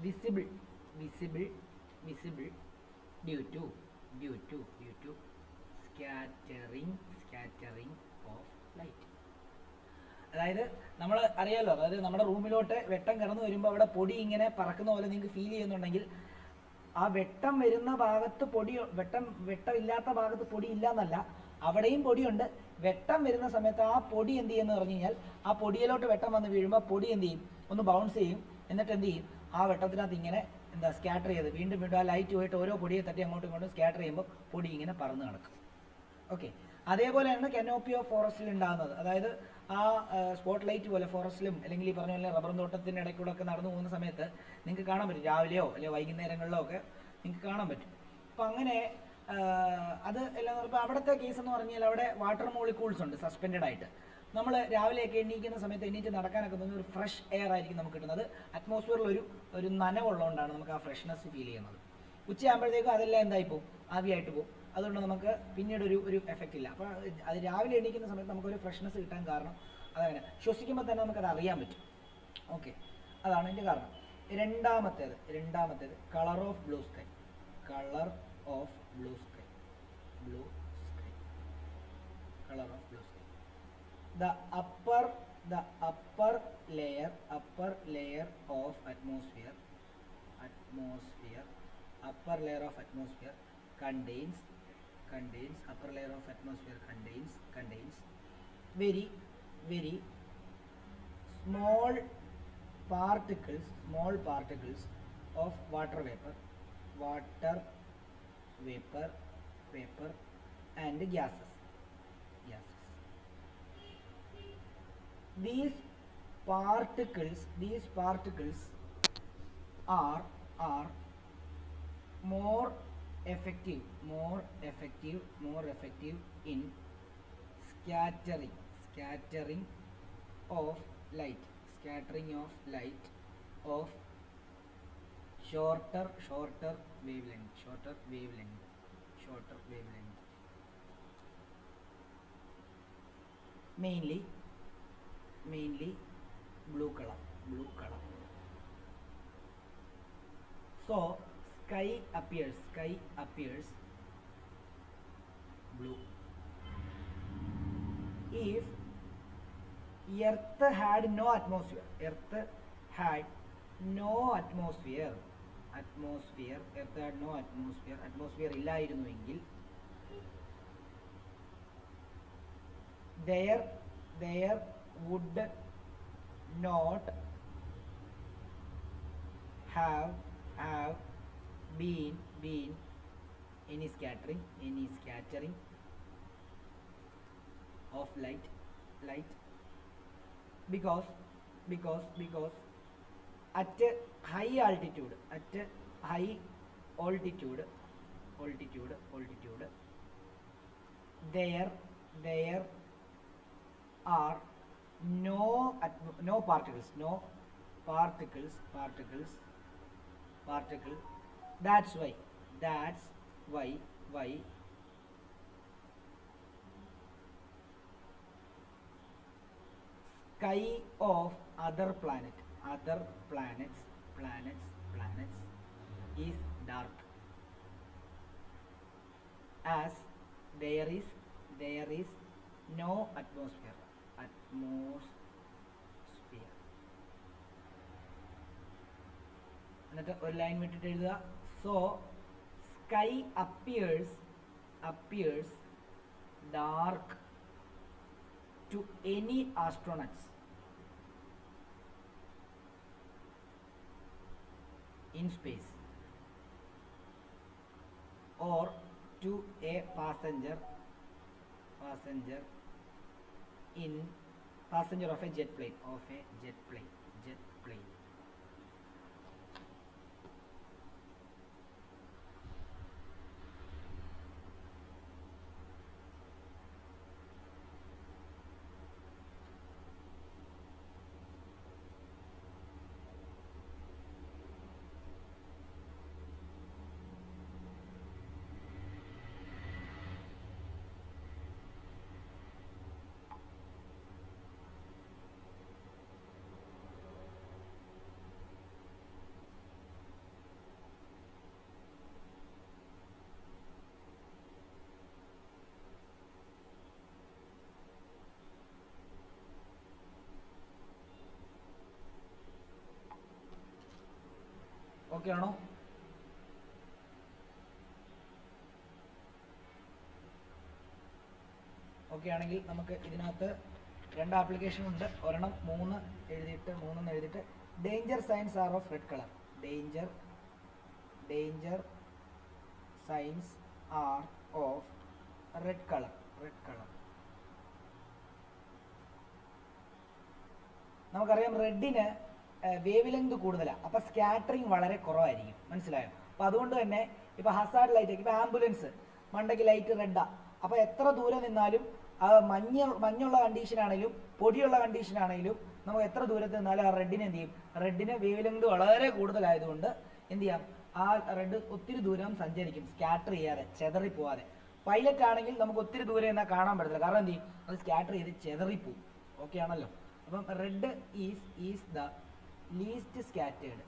Speaker 1: visible due to scattering of light. അതായത് നമ്മൾ അറിയാലോ, അതായത് നമ്മുടെ റൂമിലോട്ട് വെട്ടം കടന്നു വരുമ്പോൾ അവിടെ പൊടി ഇങ്ങനെ പറക്കുന്ന പോലെ നിങ്ങൾക്ക് ഫീൽ ചെയ്യുന്നുണ്ടെങ്കിൽ ആ വെട്ടം വരുന്ന ഭാഗത്ത് വെട്ടം ഇല്ലാത്ത ഭാഗത്ത് പൊടി ഇല്ല എന്നല്ല, അവിടെയും പൊടിയുണ്ട്. വെട്ടം വരുന്ന സമയത്ത് ആ പൊടി എന്ത് ചെയ്യുമെന്ന് പറഞ്ഞു കഴിഞ്ഞാൽ ആ പൊടിയിലോട്ട് വെട്ടം വന്ന് വീഴുമ്പോൾ പൊടി എന്ത് ചെയ്യും? ഒന്ന് ബൗൺസ് ചെയ്യും. എന്നിട്ട് എന്ത് ചെയ്യും? ആ വെട്ടത്തിനകത്ത് ഇങ്ങനെ സ്കാറ്റർ ചെയ്ത് വീണ്ടും ആ ലൈറ്റ് പോയിട്ട് ഓരോ പൊടിയെ തട്ടി അങ്ങോട്ടും ഇങ്ങോട്ടും സ്കാറ്റർ ചെയ്യുമ്പോൾ പൊടി ഇങ്ങനെ പറന്ന് കിടക്കും. ഓക്കെ, അതേപോലെയാണ് കനോപ്പി ഓഫ് ഫോറസ്റ്റിൽ ഉണ്ടാകുന്നത്. അതായത് ആ സ്പോട്ട് ലൈറ്റ് പോലെ ഫോറസ്റ്റിലും അല്ലെങ്കിൽ ഈ പറഞ്ഞ പോലെ റബ്ബർ തോട്ടത്തിൻ്റെ ഇടയ്ക്കൂടെ ഒക്കെ നടന്നു പോകുന്ന സമയത്ത് നിങ്ങൾക്ക് കാണാൻ പറ്റും. രാവിലെയോ അല്ലെങ്കിൽ വൈകുന്നേരങ്ങളിലോ ഒക്കെ നിങ്ങൾക്ക് കാണാൻ പറ്റും. അപ്പം അങ്ങനെ അത് എല്ലാം ഇപ്പോൾ അവിടുത്തെ കേസ് എന്ന് പറഞ്ഞാൽ അവിടെ വാട്ടർ മോളിക്യൂൾസ് ഉണ്ട് സസ്പെൻഡഡ് ആയിട്ട്. നമ്മൾ രാവിലെയൊക്കെ എണീക്കുന്ന സമയത്ത് എണീറ്റ് നടക്കാനൊക്കെ തോന്നുന്ന ഒരു ഫ്രഷ് എയർ ആയിരിക്കും നമുക്ക് കിട്ടുന്നത്. അറ്റ്മോസ്ഫിയറിൽ ഒരു നനവുള്ളതുകൊണ്ടാണ് നമുക്ക് ആ ഫ്രഷ്നെസ് ഫീൽ ചെയ്യുന്നത്. ഉച്ചയാകുമ്പോഴത്തേക്കും അതെല്ലാം എന്തായി പോകും? ആവിയായിട്ട് പോകും. അതുകൊണ്ട് നമുക്ക് പിന്നീട് ഒരു എഫക്റ്റ് ഇല്ല. അപ്പോൾ അത് രാവിലെ എണീക്കുന്ന സമയത്ത് നമുക്കൊരു ഫ്രഷ്നെസ് കിട്ടാൻ കാരണം അതങ്ങനെ ശ്വസിക്കുമ്പോൾ തന്നെ നമുക്കത് അറിയാൻ പറ്റും. ഓക്കെ, അതാണ് അതിൻ്റെ കാരണം. രണ്ടാമത്തേത് colour of blue sky. blue sky, blue sky, color of blue sky. The upper layer of atmosphere, upper layer of atmosphere contains very small particles of water vapor and gases. These particles are more effective in scattering of light of shorter wavelength. Mainly blue color. So sky appears blue. If Earth had no atmosphere, ഇല്ലായിരുന്നുവെങ്കിൽ there would not have been any scattering of light because at high altitude there are no particles. That's why sky of other planets is dark, as there is no atmosphere. എന്നിട്ട് ഒരു line വിട്ടിട്ട് എഴുതുക. So sky appears dark to any astronauts in space or to a passenger of a jet plane. Okay ആണോ? Okay ആണെങ്കിൽ നമുക്ക് ഇതിനകത്ത് രണ്ട് application ഉണ്ട്. ഒരെണ്ണം 3 എഴുതിയിട്ട് danger signs are of red colour. Danger signs are of red colour. നമുക്കറിയാം റെഡിന് വേവ് ലെങ്ത് കൂടുതലാണ്, അപ്പോൾ സ്കാറ്ററിങ് വളരെ കുറവായിരിക്കും. മനസ്സിലായോ? അപ്പോൾ അതുകൊണ്ട് തന്നെ ഇപ്പോൾ ഹസാർഡ് ലൈറ്റ്, ഇപ്പോൾ ആംബുലൻസ് മണ്ടയ്ക്ക് ലൈറ്റ് റെഡാ, അപ്പോൾ എത്ര ദൂരെ നിന്നാലും മഞ്ഞുള്ള കണ്ടീഷനാണെങ്കിലും പൊടിയുള്ള കണ്ടീഷനാണെങ്കിലും നമുക്ക് എത്ര ദൂരത്ത് നിന്നാലും ആ റെഡിന് എന്ത് ചെയ്യും? റെഡിന് വേവ് ലെങ്ത് വളരെ കൂടുതലായതുകൊണ്ട് എന്ത് ചെയ്യാം? ആ റെഡ് ഒത്തിരി ദൂരം സഞ്ചരിക്കും, സ്കാറ്റർ ചെയ്യാതെ, ചെതറിപ്പോവാതെ. പൈലറ്റ് ആണെങ്കിൽ നമുക്ക് ഒത്തിരി ദൂരെ നിന്നാൽ കാണാൻ പറ്റത്തില്ല, കാരണം എന്ത് ചെയ്യും? അത് സ്കാറ്റർ ചെയ്ത് ചെതറിപ്പോവും. ഓക്കെ ആണല്ലോ? അപ്പം red is the least scattered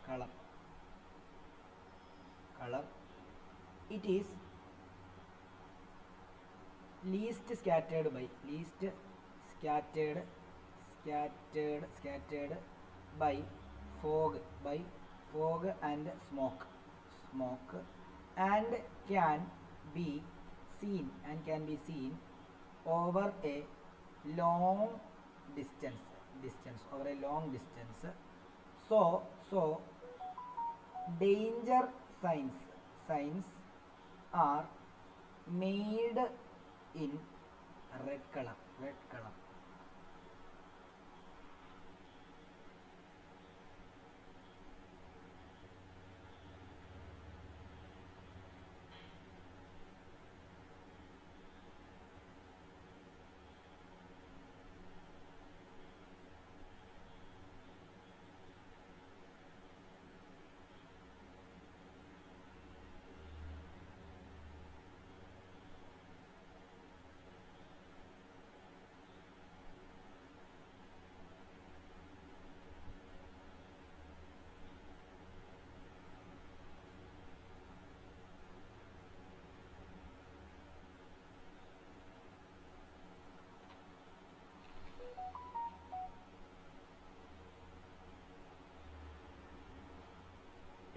Speaker 1: color. color. It is least scattered by fog and smoke and can be seen over a long distance. So danger signs are made in red color.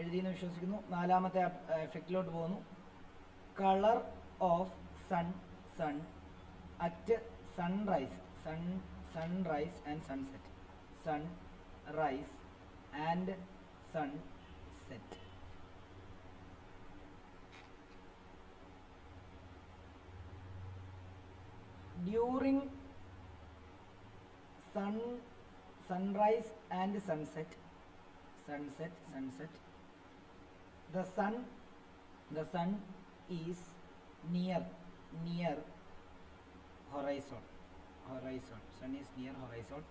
Speaker 1: എഴുതിയെന്ന് വിശ്വസിക്കുന്നു. നാലാമത്തെ എഫക്റ്റിലോട്ട് പോകുന്നു. Colour of sun at sunrise and sunset. Sunrise and sunset. During sunrise and sunset, the sun is near horizon. Sun is near horizon.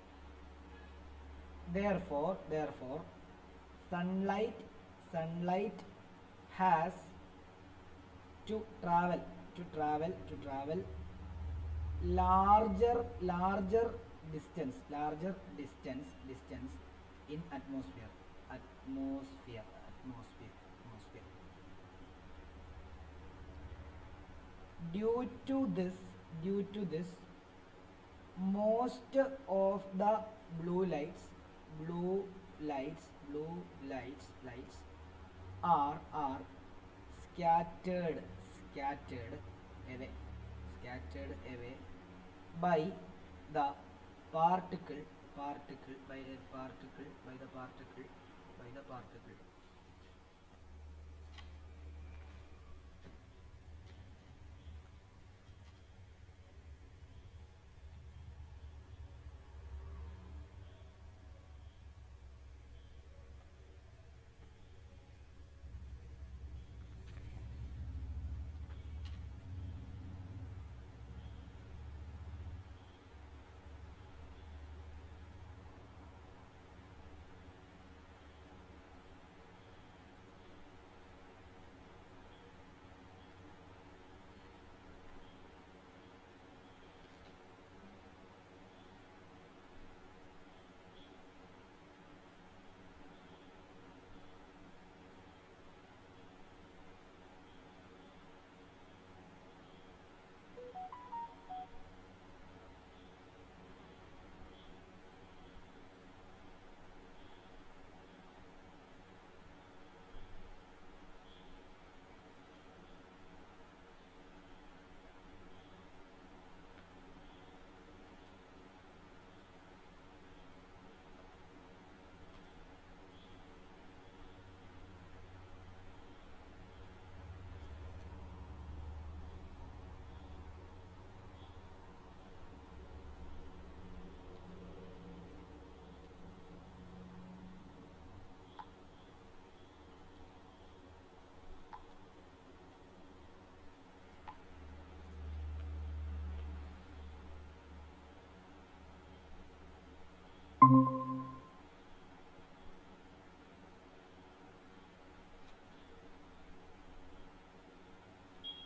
Speaker 1: Therefore sunlight has to travel larger distance in atmosphere. Due to this most of the blue lights are scattered away by the particle.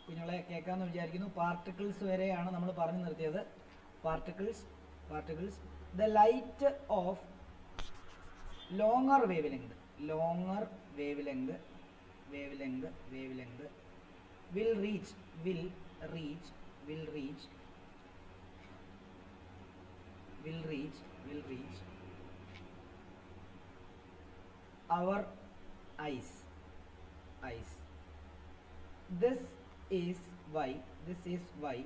Speaker 1: കുഞ്ഞുങ്ങളെ കേൾക്കാമെന്ന് വിചാരിക്കുന്നു. Particles വരെയാണ് നമ്മൾ പറഞ്ഞു നിർത്തിയത്. Particles the light of longer wave length wavelength will reach our eyes. This is why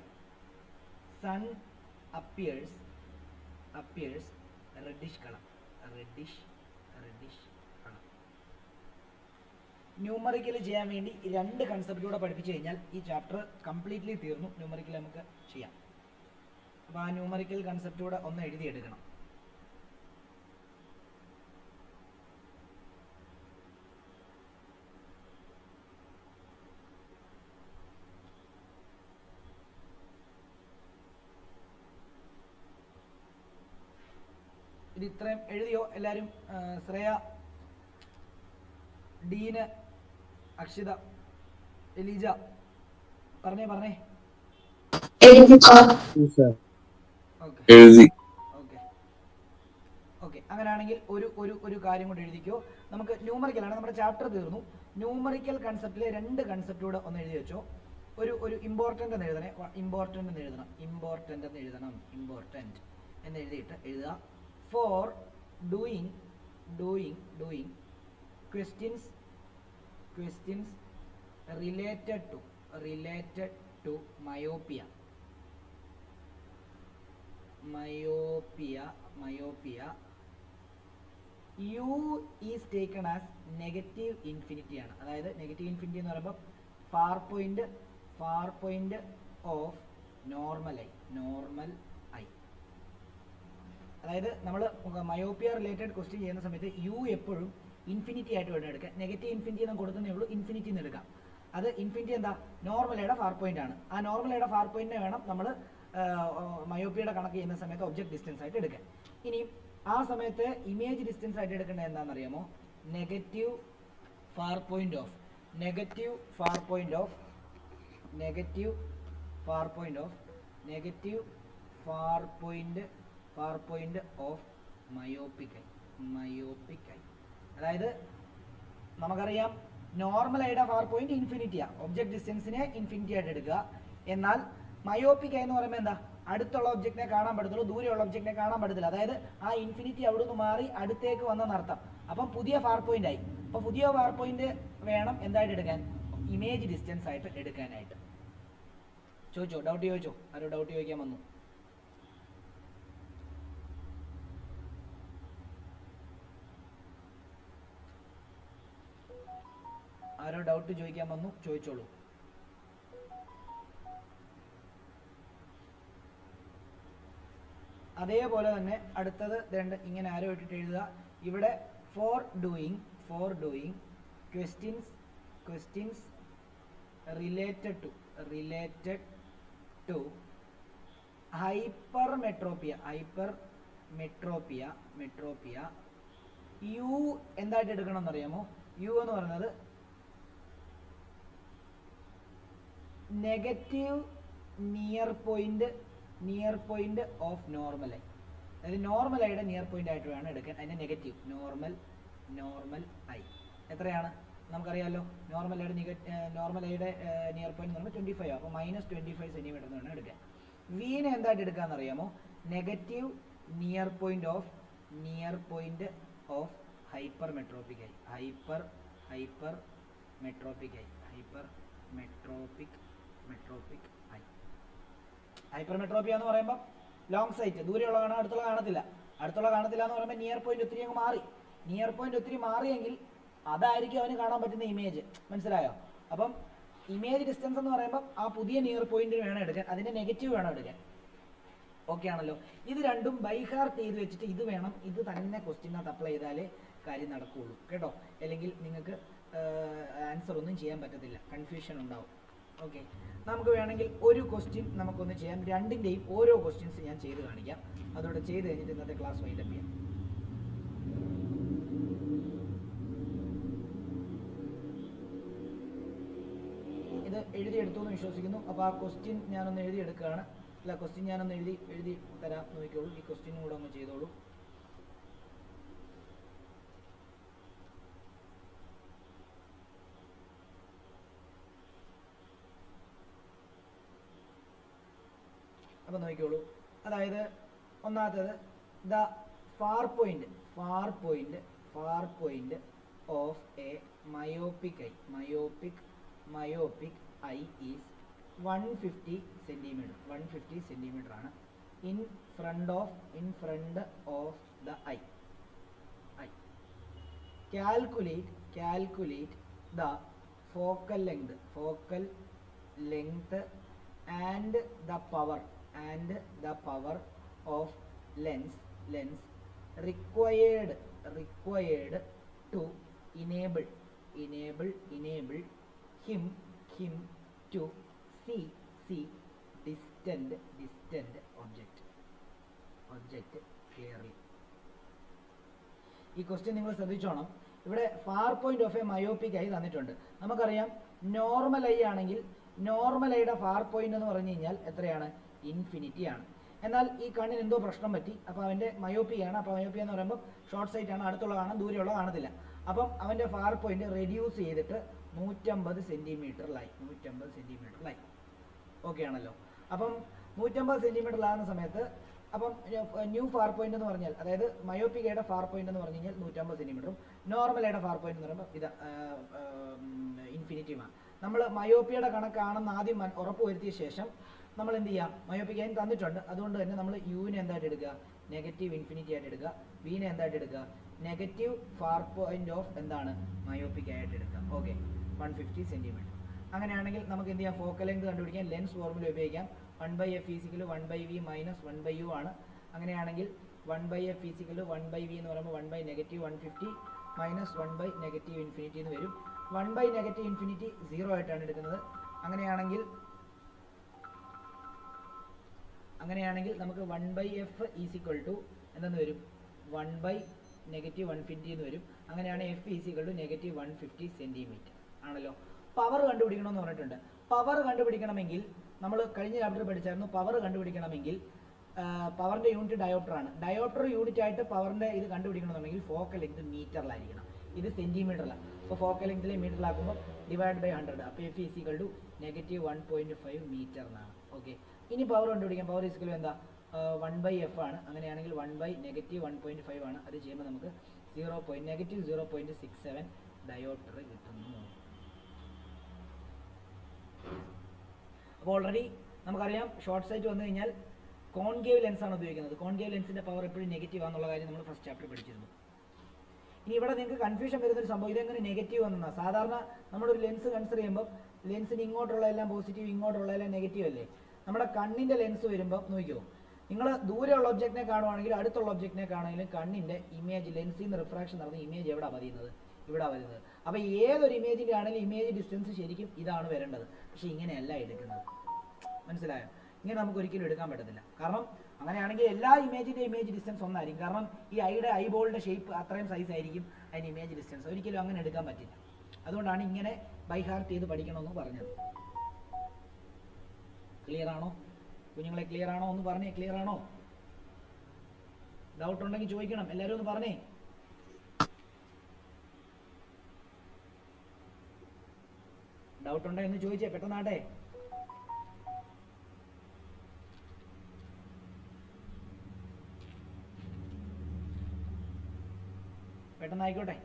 Speaker 1: sun appears reddish color. Numerical ചെയ്യാൻ വേണ്ടി രണ്ട് concept കൂടെ പഠിപ്പിച്ചു കഴിഞ്ഞാൽ ഈ ചാപ്റ്റർ കംപ്ലീറ്റ്ലി തീർന്നു. ന്യൂമറിക്കൽ നമുക്ക് ചെയ്യാം. അപ്പോൾ ആ ന്യൂമറിക്കൽ കൺസെപ്റ്റ് കൂടെ ഒന്ന് എഴുതിയെടുക്കണം. ഇത് ഇത്രയും എഴുതിയോ എല്ലാവരും? ശ്രേയ, ഡീന്, അക്ഷിത, എലീജ പറഞ്ഞേ. ഓക്കെ, അങ്ങനെയാണെങ്കിൽ ഒരു കാര്യം കൂടെ എഴുതിക്കോ. നമുക്ക് ന്യൂമറിക്കലാണ്, നമ്മുടെ ചാപ്റ്റർ തീർന്നു. ന്യൂമറിക്കൽ കൺസെപ്റ്റിലെ രണ്ട് കൺസെപ്റ്റ് കൂടെ ഒന്ന് എഴുതി വെച്ചോ. ഒരു ഇമ്പോർട്ടൻ്റ് എന്ന് എഴുതണം. ഇമ്പോർട്ടൻ്റ് എന്ന് എഴുതിയിട്ട് എഴുതുക. For doing questions related to myopia, u is taken as negative infinity ആണ്. അതായത് നെഗറ്റീവ് ഇൻഫിനിറ്റി എന്ന് പറയുമ്പോൾ far point of normal eye. അതായത് നമ്മൾ മയോപ്പിയ റിലേറ്റഡ് ക്വസ്റ്റ്യൻ ചെയ്യുന്ന സമയത്ത് യു എപ്പോഴും ഇൻഫിനിറ്റി ആയിട്ട് വേണം എടുക്കുക. നെഗറ്റീവ് ഇൻഫിനിറ്റി എന്ന് കൊടുക്കുന്നേ ഉള്ളൂ, ഇൻഫിനിറ്റി എന്ന് എടുക്കാം. അത് ഇൻഫിനിറ്റി എന്താ? നോർമലയുടെ ഫാർ പോയിന്റ് ആണ്. ആ നോർമലയുടെ ഫാർ പോയിന്റിനെ വേണം നമ്മൾ മയോപ്പിയുടെ കണക്ക് ചെയ്യുന്ന സമയത്ത് ഒബ്ജക്ട് ഡിസ്റ്റൻസ് ആയിട്ട് എടുക്കാൻ. ഇനി ആ സമയത്ത് ഇമേജ് ഡിസ്റ്റൻസ് ആയിട്ട് എടുക്കേണ്ടത് എന്താണെന്നറിയാമോ? Negative far point of myopic I. അതായത് നമുക്കറിയാം നോർമൽ ഐയുടെ ഫാർ പോയിന്റ് ഇൻഫിനിറ്റിയാ, ഒബ്ജക്ട് ഡിസ്റ്റൻസിനെ ഇൻഫിനിറ്റി ആയിട്ട് എടുക്കുക. എന്നാൽ മയോപ്പിക് ഐ എന്ന് പറയുമ്പോൾ എന്താ? അടുത്തുള്ള ഒബ്ജക്റ്റിനെ കാണാൻ പറ്റത്തുള്ളൂ, ദൂരെയുള്ള ഒബ്ജക്റ്റിനെ കാണാൻ പറ്റത്തില്ല. അതായത് ആ ഇൻഫിനിറ്റി അവിടെ നിന്ന് മാറി അടുത്തേക്ക് വന്നെന്നർത്ഥം. അപ്പം പുതിയ ഫാർ പോയിന്റ് ആയി. അപ്പോൾ പുതിയ ഫാർ പോയിന്റ് വേണം എന്തായിട്ട് എടുക്കാൻ? ഇമേജ് ഡിസ്റ്റൻസ് ആയിട്ട് എടുക്കാനായിട്ട്. ഡൗട്ട് ചോദിച്ചോ? ആരോ ഡൗട്ട് ചോദിക്കാൻ വന്നു? ആരോ ഡൗട്ട് ചോദിക്കാൻ വന്നു? ചോദിച്ചോളൂ. അതേപോലെ തന്നെ അടുത്തത് ഇങ്ങനെ ആരോ ഇട്ടിട്ട് എഴുതുക. ഇവിടെ for doing questions related to hypermetropia u എന്തായിട്ട് എടുക്കണം എന്നറിയാമോ? യു എന്ന് പറയുന്നത് negative near point of normal eye. അതായത് നോർമൽ ഐയുടെ നിയർ പോയിന്റ് ആയിട്ട് വേണം എടുക്കാൻ. അതിന്റെ നെഗറ്റീവ് നോർമൽ ഐ എത്രയാണ് നമുക്കറിയാമല്ലോ. നോർമൽ ഐയുടെ നിയർ പോയിന്റ് എന്ന് പറയുമ്പോൾ 25 അപ്പോൾ -25 സെന്റിമീറ്റർ എന്ന് വേണം എടുക്കാൻ. വീനെ എന്തായിട്ട് എടുക്കാന്ന് അറിയാമോ? Negative near point of hypermetropic eye. Hypermetropic eye. Hypermetropia എന്ന് പറയുമ്പോൾ ലോങ് സൈറ്റ്, ദൂരെയുള്ള കാണാൻ, അടുത്തുള്ള കാണത്തില്ല എന്ന് പറയുമ്പോൾ നിയർ പോയിന്റ് ഒത്തിരി മാറിയെങ്കിൽ അതായിരിക്കും അവന് കാണാൻ പറ്റുന്ന ഇമേജ്. മനസ്സിലായോ? അപ്പം ഇമേജ് ഡിസ്റ്റൻസ് എന്ന് പറയുമ്പോൾ ആ പുതിയ നിയർ പോയിന്റ് വേണം എടുക്കാൻ, അതിന്റെ നെഗറ്റീവ് വേണം എടുക്കാൻ. ഓക്കെ ആണല്ലോ? ഇത് രണ്ടും ബൈ ഹാർട്ട് ചെയ്ത് വെച്ചിട്ട് ഇത് തന്നെ ക്വസ്റ്റ്യനകത്ത് അപ്ലൈ ചെയ്താലേ കാര്യം നടക്കുകയുള്ളൂ കേട്ടോ. അല്ലെങ്കിൽ നിങ്ങൾക്ക് ആൻസർ ഒന്നും ചെയ്യാൻ പറ്റത്തില്ല, കൺഫ്യൂഷൻ ഉണ്ടാവും. ഓക്കെ, നമുക്ക് വേണമെങ്കിൽ ഒരു ക്വസ്റ്റ്യൻ നമുക്കൊന്ന് ചെയ്യാം. രണ്ടിൻ്റെയും ഓരോ ക്വസ്റ്റ്യൻസ് ഞാൻ ചെയ്ത് കാണിക്കാം. അതോടെ ചെയ്ത് കഴിഞ്ഞിട്ട് ഇന്നത്തെ ക്ലാസ് വൈൻഡപ്പ് ചെയ്യാം. ഇത് എഴുതിയെടുത്തു എന്ന് വിശ്വസിക്കുന്നു. അപ്പോൾ ആ ക്വസ്റ്റ്യൻ ഞാനൊന്ന് എഴുതിയെടുക്കുകയാണ്. ക്വസ്റ്റ്യൻ ഞാനൊന്ന് എഴുതി തരാം, നോക്കിക്കോളൂ. ഈ ക്വസ്റ്റ്യനും കൂടെ ഒന്ന് ചെയ്തോളൂ. അപ്പോൾ നോക്കിക്കോളൂ, അതായത് ഒന്നാമത്തേത് the far point of a myopic eye is 150 centimetre ആണ് in front of the eye. Calculate the focal length and the power of lens required to enable him to see distant object clearly. ഈ question നിങ്ങൾ ശ്രദ്ധിച്ചോണം. ഇവിടെ far point of a myopic I തന്നിട്ടുണ്ട്. നമുക്കറിയാം normal I ആണെങ്കിൽ normal ഐയുടെ far point എന്ന് പറഞ്ഞു കഴിഞ്ഞാൽ എത്രയാണ്? ഇൻഫിനിറ്റി ആണ്. എന്നാൽ ഈ കണ്ണിന് എന്തോ പ്രശ്നം പറ്റി, അപ്പോൾ അവൻ്റെ മയോപ്പിയാണ്. അപ്പോൾ മയോപ്പിയ എന്ന് പറയുമ്പോൾ ഷോർട്ട് സൈറ്റ് ആണ്, അടുത്തുള്ള കാണാം, ദൂരെയുള്ള കാണത്തില്ല. അപ്പം അവൻ്റെ ഫാർ പോയിന്റ് റെഡ്യൂസ് ചെയ്തിട്ട് 150 സെൻറ്റിമീറ്ററിലായി. ഓക്കെ ആണല്ലോ. അപ്പം 150 സെൻറ്റിമീറ്ററിലാകുന്ന സമയത്ത് അപ്പം ന്യൂ ഫാർ പോയിന്റ് എന്ന് പറഞ്ഞാൽ, അതായത് മയോപ്പികയുടെ ഫാർ പോയിന്റ് എന്ന് പറഞ്ഞു കഴിഞ്ഞാൽ 150 സെൻറ്റിമീറ്ററും നോർമലയുടെ ഫാർ പോയിന്റ് എന്ന് പറയുമ്പോൾ ഇത് ഇൻഫിനിറ്റിയുമാണ്. നമ്മൾ മയോപ്പിയുടെ കണക്കാണെന്ന് ആദ്യം ഉറപ്പ് വരുത്തിയ ശേഷം നമ്മൾ എന്ത് ചെയ്യാം? മയോപ്പിക് അതിന് തന്നിട്ടുണ്ട്, അതുകൊണ്ട് തന്നെ നമ്മൾ യുവിനെ എന്തായിട്ട് എടുക്കുക? നെഗറ്റീവ് ഇൻഫിനിറ്റി ആയിട്ട് എടുക്കുക. വിനെ എന്തായിട്ട് എടുക്കുക? നെഗറ്റീവ് ഫാർ പോയിന്റ് ഓഫ് എന്താണ്? മയോപ്പിക് ആയിട്ട് എടുക്കുക. Okay, 150 centimetre. അങ്ങനെയാണെങ്കിൽ നമുക്ക് എന്ത് ചെയ്യാം? ഫോക്കൽ ലെങ്ത് കണ്ടുപിടിക്കാൻ ലെൻസ് ഫോർമുല ഉപയോഗിക്കാം. 1/f = 1/v - 1/u ആണ്. അങ്ങനെയാണെങ്കിൽ 1/f = 1/v എന്ന് പറയുമ്പോൾ 1/-150 - 1/-∞ എന്ന് വരും. 1/-∞ 0 ആയിട്ടാണ് എടുക്കുന്നത്. അങ്ങനെയാണെങ്കിൽ നമുക്ക് 1/f = എന്തെന്ന് വരും? 1/-150 എന്ന് വരും. അങ്ങനെയാണ് f = -150 സെൻറ്റിമീറ്റർ ആണല്ലോ. പവർ കണ്ടുപിടിക്കണമെന്ന് പറഞ്ഞിട്ടുണ്ട്. പവർ കണ്ടുപിടിക്കണമെങ്കിൽ നമ്മൾ കഴിഞ്ഞ ചാപ്റ്ററിൽ പഠിച്ചായിരുന്നു. പവർ കണ്ടുപിടിക്കണമെങ്കിൽ പവറിൻ്റെ യൂണിറ്റ് ഡയോപ്റ്റർ ആണ്. ഡയോപ്റ്റർ യൂണിറ്റ് ആയിട്ട് പവറിൻ്റെ ഇത് കണ്ടുപിടിക്കണമെന്നുണ്ടെങ്കിൽ ഫോക്കൽ ലെങ്ത് മീറ്ററിലായിരിക്കണം, ഇത് സെൻറ്റിമീറ്ററിലാണ്. അപ്പോൾ ഫോക്കൽ ലെങ്ത്തിലെ മീറ്ററിലാക്കുമ്പോൾ /100. അപ്പോൾ f = -1.5 മീറ്റർ എന്നാണ്. ഓക്കെ, ഇനി പവർ കണ്ടുപിടിക്കാം. പവർ എന്താ? 1/f ആണ്. അങ്ങനെയാണെങ്കിൽ 1/-1.5 ആണ്. അത് ചെയ്യുമ്പോൾ നമുക്ക് -0.67 ഡയോപ്റ്റർ കിട്ടുന്നു. അപ്പോൾ ഓൾറെഡി നമുക്കറിയാം ഷോർട്ട് സൈറ്റ് വന്നു കഴിഞ്ഞാൽ കോൺകേവ് ലെൻസ് ആണ് ഉപയോഗിക്കുന്നത്. കോൺകേവ് ലെൻസിൻ്റെ പവർ എപ്പോഴും നെഗറ്റീവ് ആണെന്നുള്ള കാര്യം നമ്മൾ ഫസ്റ്റ് ചാപ്റ്റർ പഠിച്ചിരുന്നു. ഇനി ഇവിടെ നിങ്ങൾക്ക് കൺഫ്യൂഷൻ വരുന്നൊരു സംഭവം, ഇതെങ്ങനെ നെഗറ്റീവ് വന്നതാണ്? സാധാരണ നമ്മളൊരു ലെൻസ് കൺസിഡർ ചെയ്യുമ്പോൾ ലെൻസിന് ഇങ്ങോട്ടുള്ളതെല്ലാം പോസിറ്റീവ്, ഇങ്ങോട്ടുള്ളതെല്ലാം നെഗറ്റീവ് അല്ലേ? നമ്മുടെ കണ്ണിൻ്റെ ലെൻസ് വരുമ്പോൾ നോക്കിയോ, നിങ്ങൾ ദൂരെയുള്ള ഒബ്ജക്റ്റിനെ കാണുവാണെങ്കിൽ അടുത്തുള്ള ഒബ്ജക്റ്റിനെ കാണുമെങ്കിലും കണ്ണിൻ്റെ ഇമേജ്, ലെൻസിൽ നിന്ന് റിഫ്രാക്ഷൻ നടന്ന ഇമേജ് എവിടെ പതിയുന്നത്? ഇവിടെ വരുന്നത്. അപ്പോൾ ഏതൊരു ഇമേജിൻ്റെ ആണെങ്കിലും ഇമേജ് ഡിസ്റ്റൻസ് ശരിക്കും ഇതാണ് വരേണ്ടത്. പക്ഷേ ഇങ്ങനെയല്ല എടുക്കുന്നത്. മനസ്സിലായോ? ഇങ്ങനെ നമുക്ക് ഒരിക്കലും എടുക്കാൻ പറ്റത്തില്ല. കാരണം അങ്ങനെയാണെങ്കിൽ എല്ലാ ഇമേജിൻ്റെ ഇമേജ് ഡിസ്റ്റൻസ് ഒന്നായിരിക്കും. കാരണം ഈ ഐബോളിൻ്റെ ഷേപ്പ് അത്രയും സൈസ് ആയിരിക്കും അതിന് ഇമേജ് ഡിസ്റ്റൻസ്. ഒരിക്കലും അങ്ങനെ എടുക്കാൻ പറ്റില്ല. അതുകൊണ്ടാണ് ഇങ്ങനെ ബൈ ഹാർട്ട് ചെയ്ത് പഠിക്കണമെന്ന് പറഞ്ഞത്. ക്ലിയർ ആണോ കുഞ്ഞുങ്ങളെ? ക്ലിയർ ആണോ? ഒന്ന് പറഞ്ഞേ, ക്ലിയർ ആണോ? ഡൗട്ട് ഉണ്ടെങ്കിൽ ചോദിക്കണം, എല്ലാവരും ഒന്ന് പറഞ്ഞേ. ഡൗട്ട് ഉണ്ടോ എന്ന് ചോദിച്ചേ, പെട്ടെന്നാട്ടെ. പെട്ടെന്നായിക്കോട്ടെ.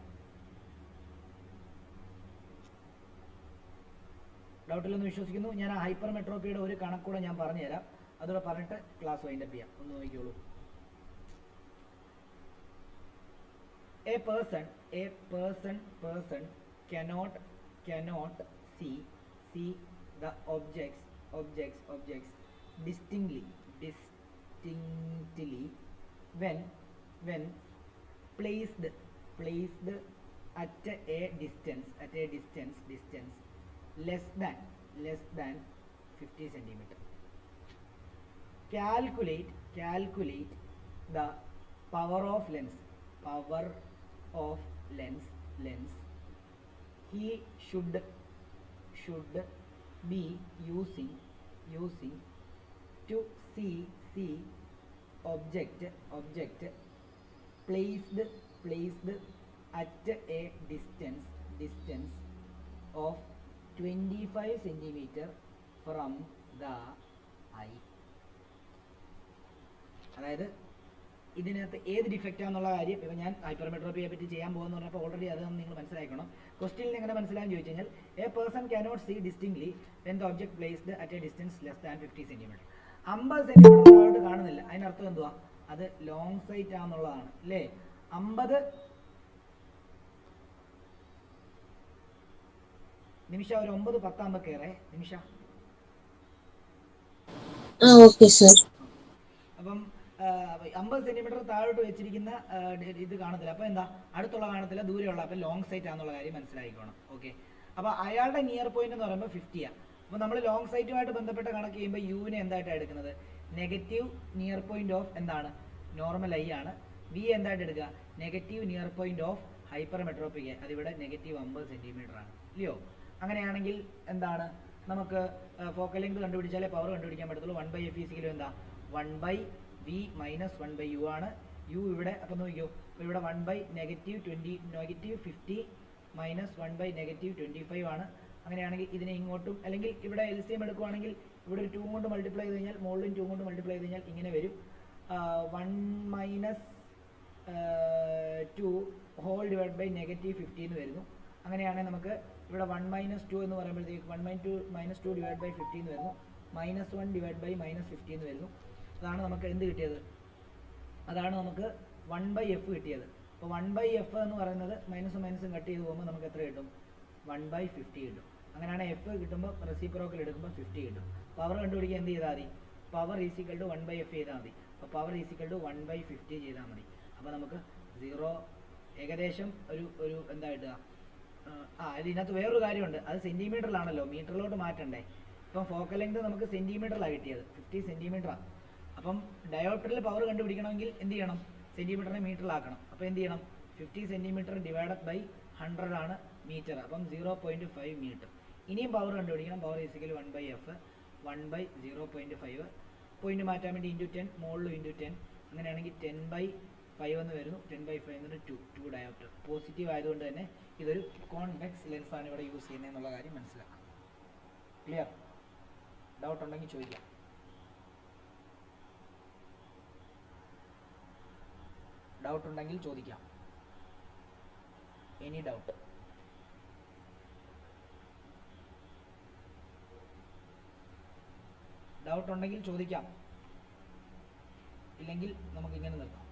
Speaker 1: ഡൗട്ടില്ലെന്ന് വിശ്വസിക്കുന്നു. ഞാൻ ആ ഹൈപ്പർ മെട്രോപ്പിയുടെ ഒരു കണക്കൂടെ ഞാൻ പറഞ്ഞു തരാം. അതോടെ പറഞ്ഞിട്ട് ക്ലാസ് വൈൻഡപ്പ് ചെയ്യാം. ഒന്ന് നോക്കിക്കോളൂ. A person cannot see the objects distinctly when placed at a distance less than 50 centimeter. Calculate the power of lens. He should be using to see object placed at a distance of 25 centimeter from the eye. അതായത് ഇതിനകത്ത് ഏത് ഡിഫക്റ്റാന്നുള്ള കാര്യം ഇപ്പം ഞാൻ ഹൈപ്പർമെട്രോപ്പിയെ പറ്റി ചെയ്യാൻ പോകുന്ന പറഞ്ഞപ്പോൾ ഓൾറെഡി അത് നിങ്ങൾ മനസ്സിലാക്കണം. ക്വസ്റ്റ്യനിൽ എങ്ങനെ മനസ്സിലാകാൻ ചോദിച്ചു കഴിഞ്ഞാൽ a person cannot see distinctly when the object placed at a distance less than 50 centimetre. 50 centimetre താഴോട്ട് കാണുന്നില്ല. അതിനർത്ഥം എന്തുവാ? അത് ലോങ് സൈറ്റ് ആണെന്നുള്ളതാണ് അല്ലേ. 50 നിമിഷ ഒരു 9:10 ആകുമ്പോൾ കയറേ നിമിഷ. അപ്പം 50 സെന്റിമീറ്റർ താഴോട്ട് വെച്ചിരിക്കുന്ന ഇത് കാണത്തില്ല. അപ്പോൾ എന്താ? അടുത്തുള്ള കാണത്തില്ല, ദൂരെയുള്ള. അപ്പം ലോങ് സൈറ്റ് ആണെന്നുള്ള കാര്യം മനസ്സിലാക്കിക്കോണം. ഓക്കെ. അപ്പോൾ അയാളുടെ നിയർ പോയിന്റ് എന്ന് പറയുമ്പോൾ 50 അപ്പോൾ നമ്മൾ ലോങ് സൈറ്റുമായിട്ട് ബന്ധപ്പെട്ട് കണക്ക് ചെയ്യുമ്പോൾ യുവിനെ എന്തായിട്ടാണ് എടുക്കുന്നത്? നെഗറ്റീവ് നിയർ പോയിന്റ് ഓഫ് എന്താണ്? നോർമൽ ഐ ആണ്. വി എന്തായിട്ട് എടുക്കുക? Negative near point of hypermetropic. അതിവിടെ നെഗറ്റീവ് 50 സെന്റിമീറ്റർ ആണ് ഇല്ലയോ? അങ്ങനെയാണെങ്കിൽ എന്താണ്? നമുക്ക് ഫോക്കൽ ലെങ്ത് കണ്ടുപിടിച്ചാലേ പവർ കണ്ടുപിടിക്കാൻ പറ്റത്തുള്ളൂ. 1/f ഈക്വൽ എന്താ? 1/v മൈനസ് 1/u ആണ്. യു ഇവിടെ അപ്പം നോക്കിയോ, അപ്പോൾ ഇവിടെ 1/-50 മൈനസ് 1/-25 ആണ്. അങ്ങനെയാണെങ്കിൽ ഇതിനെ ഇങ്ങോട്ടും, അല്ലെങ്കിൽ ഇവിടെ LCM എടുക്കുവാണെങ്കിൽ ഇവിടെ ഒരു 2 കൊണ്ട് മൾട്ടിപ്ലൈ ചെയ്ത് കഴിഞ്ഞാൽ മുകളിലും 2 കൊണ്ട് മൾട്ടിപ്ലൈ ചെയ്ത് കഴിഞ്ഞാൽ ഇങ്ങനെ വരും. 1 - 2 ഹോൾ ഡിവൈഡ് ബൈ -50 എന്ന് വരുന്നു. അങ്ങനെയാണെങ്കിൽ നമുക്ക് ഇവിടെ 1 - 2 എന്ന് പറയുമ്പോഴത്തേക്ക് 1 - 2 ഡിവൈഡ് ബൈ 50 എന്ന് വരുന്നു. -1 ഡിവൈഡ് ബൈ -50 എന്ന് വരുന്നു. അതാണ് നമുക്ക് എന്ത് കിട്ടിയത്? അതാണ് നമുക്ക് 1/f കിട്ടിയത്. അപ്പോൾ 1/f എന്ന് പറയുന്നത് മൈനസും മൈനസും കട്ട് ചെയ്ത് പോകുമ്പോൾ നമുക്ക് എത്ര കിട്ടും? 1/50 കിട്ടും. അങ്ങനെയാണ് എഫ് കിട്ടുമ്പോൾ റെസിപ്രോക്കൽ എടുക്കുമ്പോൾ 50 കിട്ടും. പവർ കണ്ടുപിടിക്കാൻ എന്ത് ചെയ്താൽ മതി? പവർ ഈക്വൽ ടു 1/f ചെയ്താൽ മതി. അപ്പോൾ പവർ ഈക്വൽ ടു 1/50 ചെയ്താൽ മതി. അപ്പോൾ നമുക്ക് 0 ഏകദേശം ഒരു എന്താ കിട്ടുക? ഇതിനകത്ത് വേറൊരു കാര്യമുണ്ട്. അത് സെൻറ്റിമീറ്ററിലാണല്ലോ, മീറ്ററിലോട്ട് മാറ്റണ്ടേ. ഇപ്പം ഫോക്കൽ ലെങ്ത് നമുക്ക് സെൻറ്റിമീറ്ററിലാണ് കിട്ടിയത്, 50 സെൻറ്റിമീറ്ററാണ്. അപ്പം ഡയോപ്റ്ററിൽ പവർ കണ്ടുപിടിക്കണമെങ്കിൽ എന്ത് ചെയ്യണം? സെൻറ്റിമീറ്ററിനെ മീറ്ററിലാക്കണം. അപ്പോൾ എന്ത് ചെയ്യണം? 50 സെൻറ്റിമീറ്റർ ഡിവൈഡഡ് ബൈ 100 ആണ് മീറ്റർ. അപ്പം 0.5 മീറ്റർ. ഇനിയും പവർ കണ്ടുപിടിക്കണം. Power equal 1/f 1/0.5. പോയിന്റ് മാറ്റാൻ വേണ്ടി × 10 മുകളിലും × 10. അങ്ങനെയാണെങ്കിൽ 10/5 എന്ന് വരുന്നു. 10/5 എന്നിട്ട് 2 ഡയോപ്റ്റർ. പോസിറ്റീവ് ആയതുകൊണ്ട് തന്നെ ഇതൊരു കോൺവെക്സ് ലെൻസാണ് ഇവിടെ യൂസ് ചെയ്യുന്നത് എന്നുള്ള കാര്യം മനസ്സിലാക്കാം. ക്ലിയർ? ഡൗട്ട് ഉണ്ടെങ്കിൽ ചോദിക്കാം. ഡൗട്ട് ഉണ്ടെങ്കിൽ ചോദിക്കാം. Any doubt? ഡൗട്ട് ഉണ്ടെങ്കിൽ ചോദിക്കാം, ഇല്ലെങ്കിൽ നമുക്ക് ഇങ്ങനെ നിർത്താം.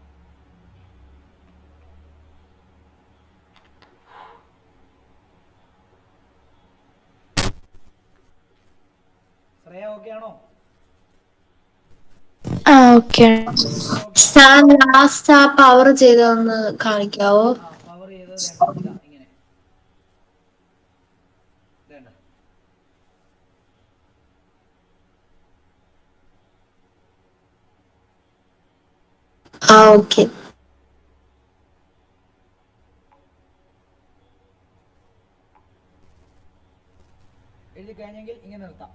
Speaker 1: ശ്രേയ ഓക്കെ ആണോ?
Speaker 2: ലാസ്റ്റ് ആ പവർ ചെയ്തൊന്ന് കാണിക്കാവോ?
Speaker 1: പവർ ചെയ്തത് ഇങ്ങനെ വേണ്ട.
Speaker 2: ഓക്കെ.
Speaker 1: എഴുതി കഴിഞ്ഞെങ്കിൽ ഇങ്ങനെ നിർത്താം.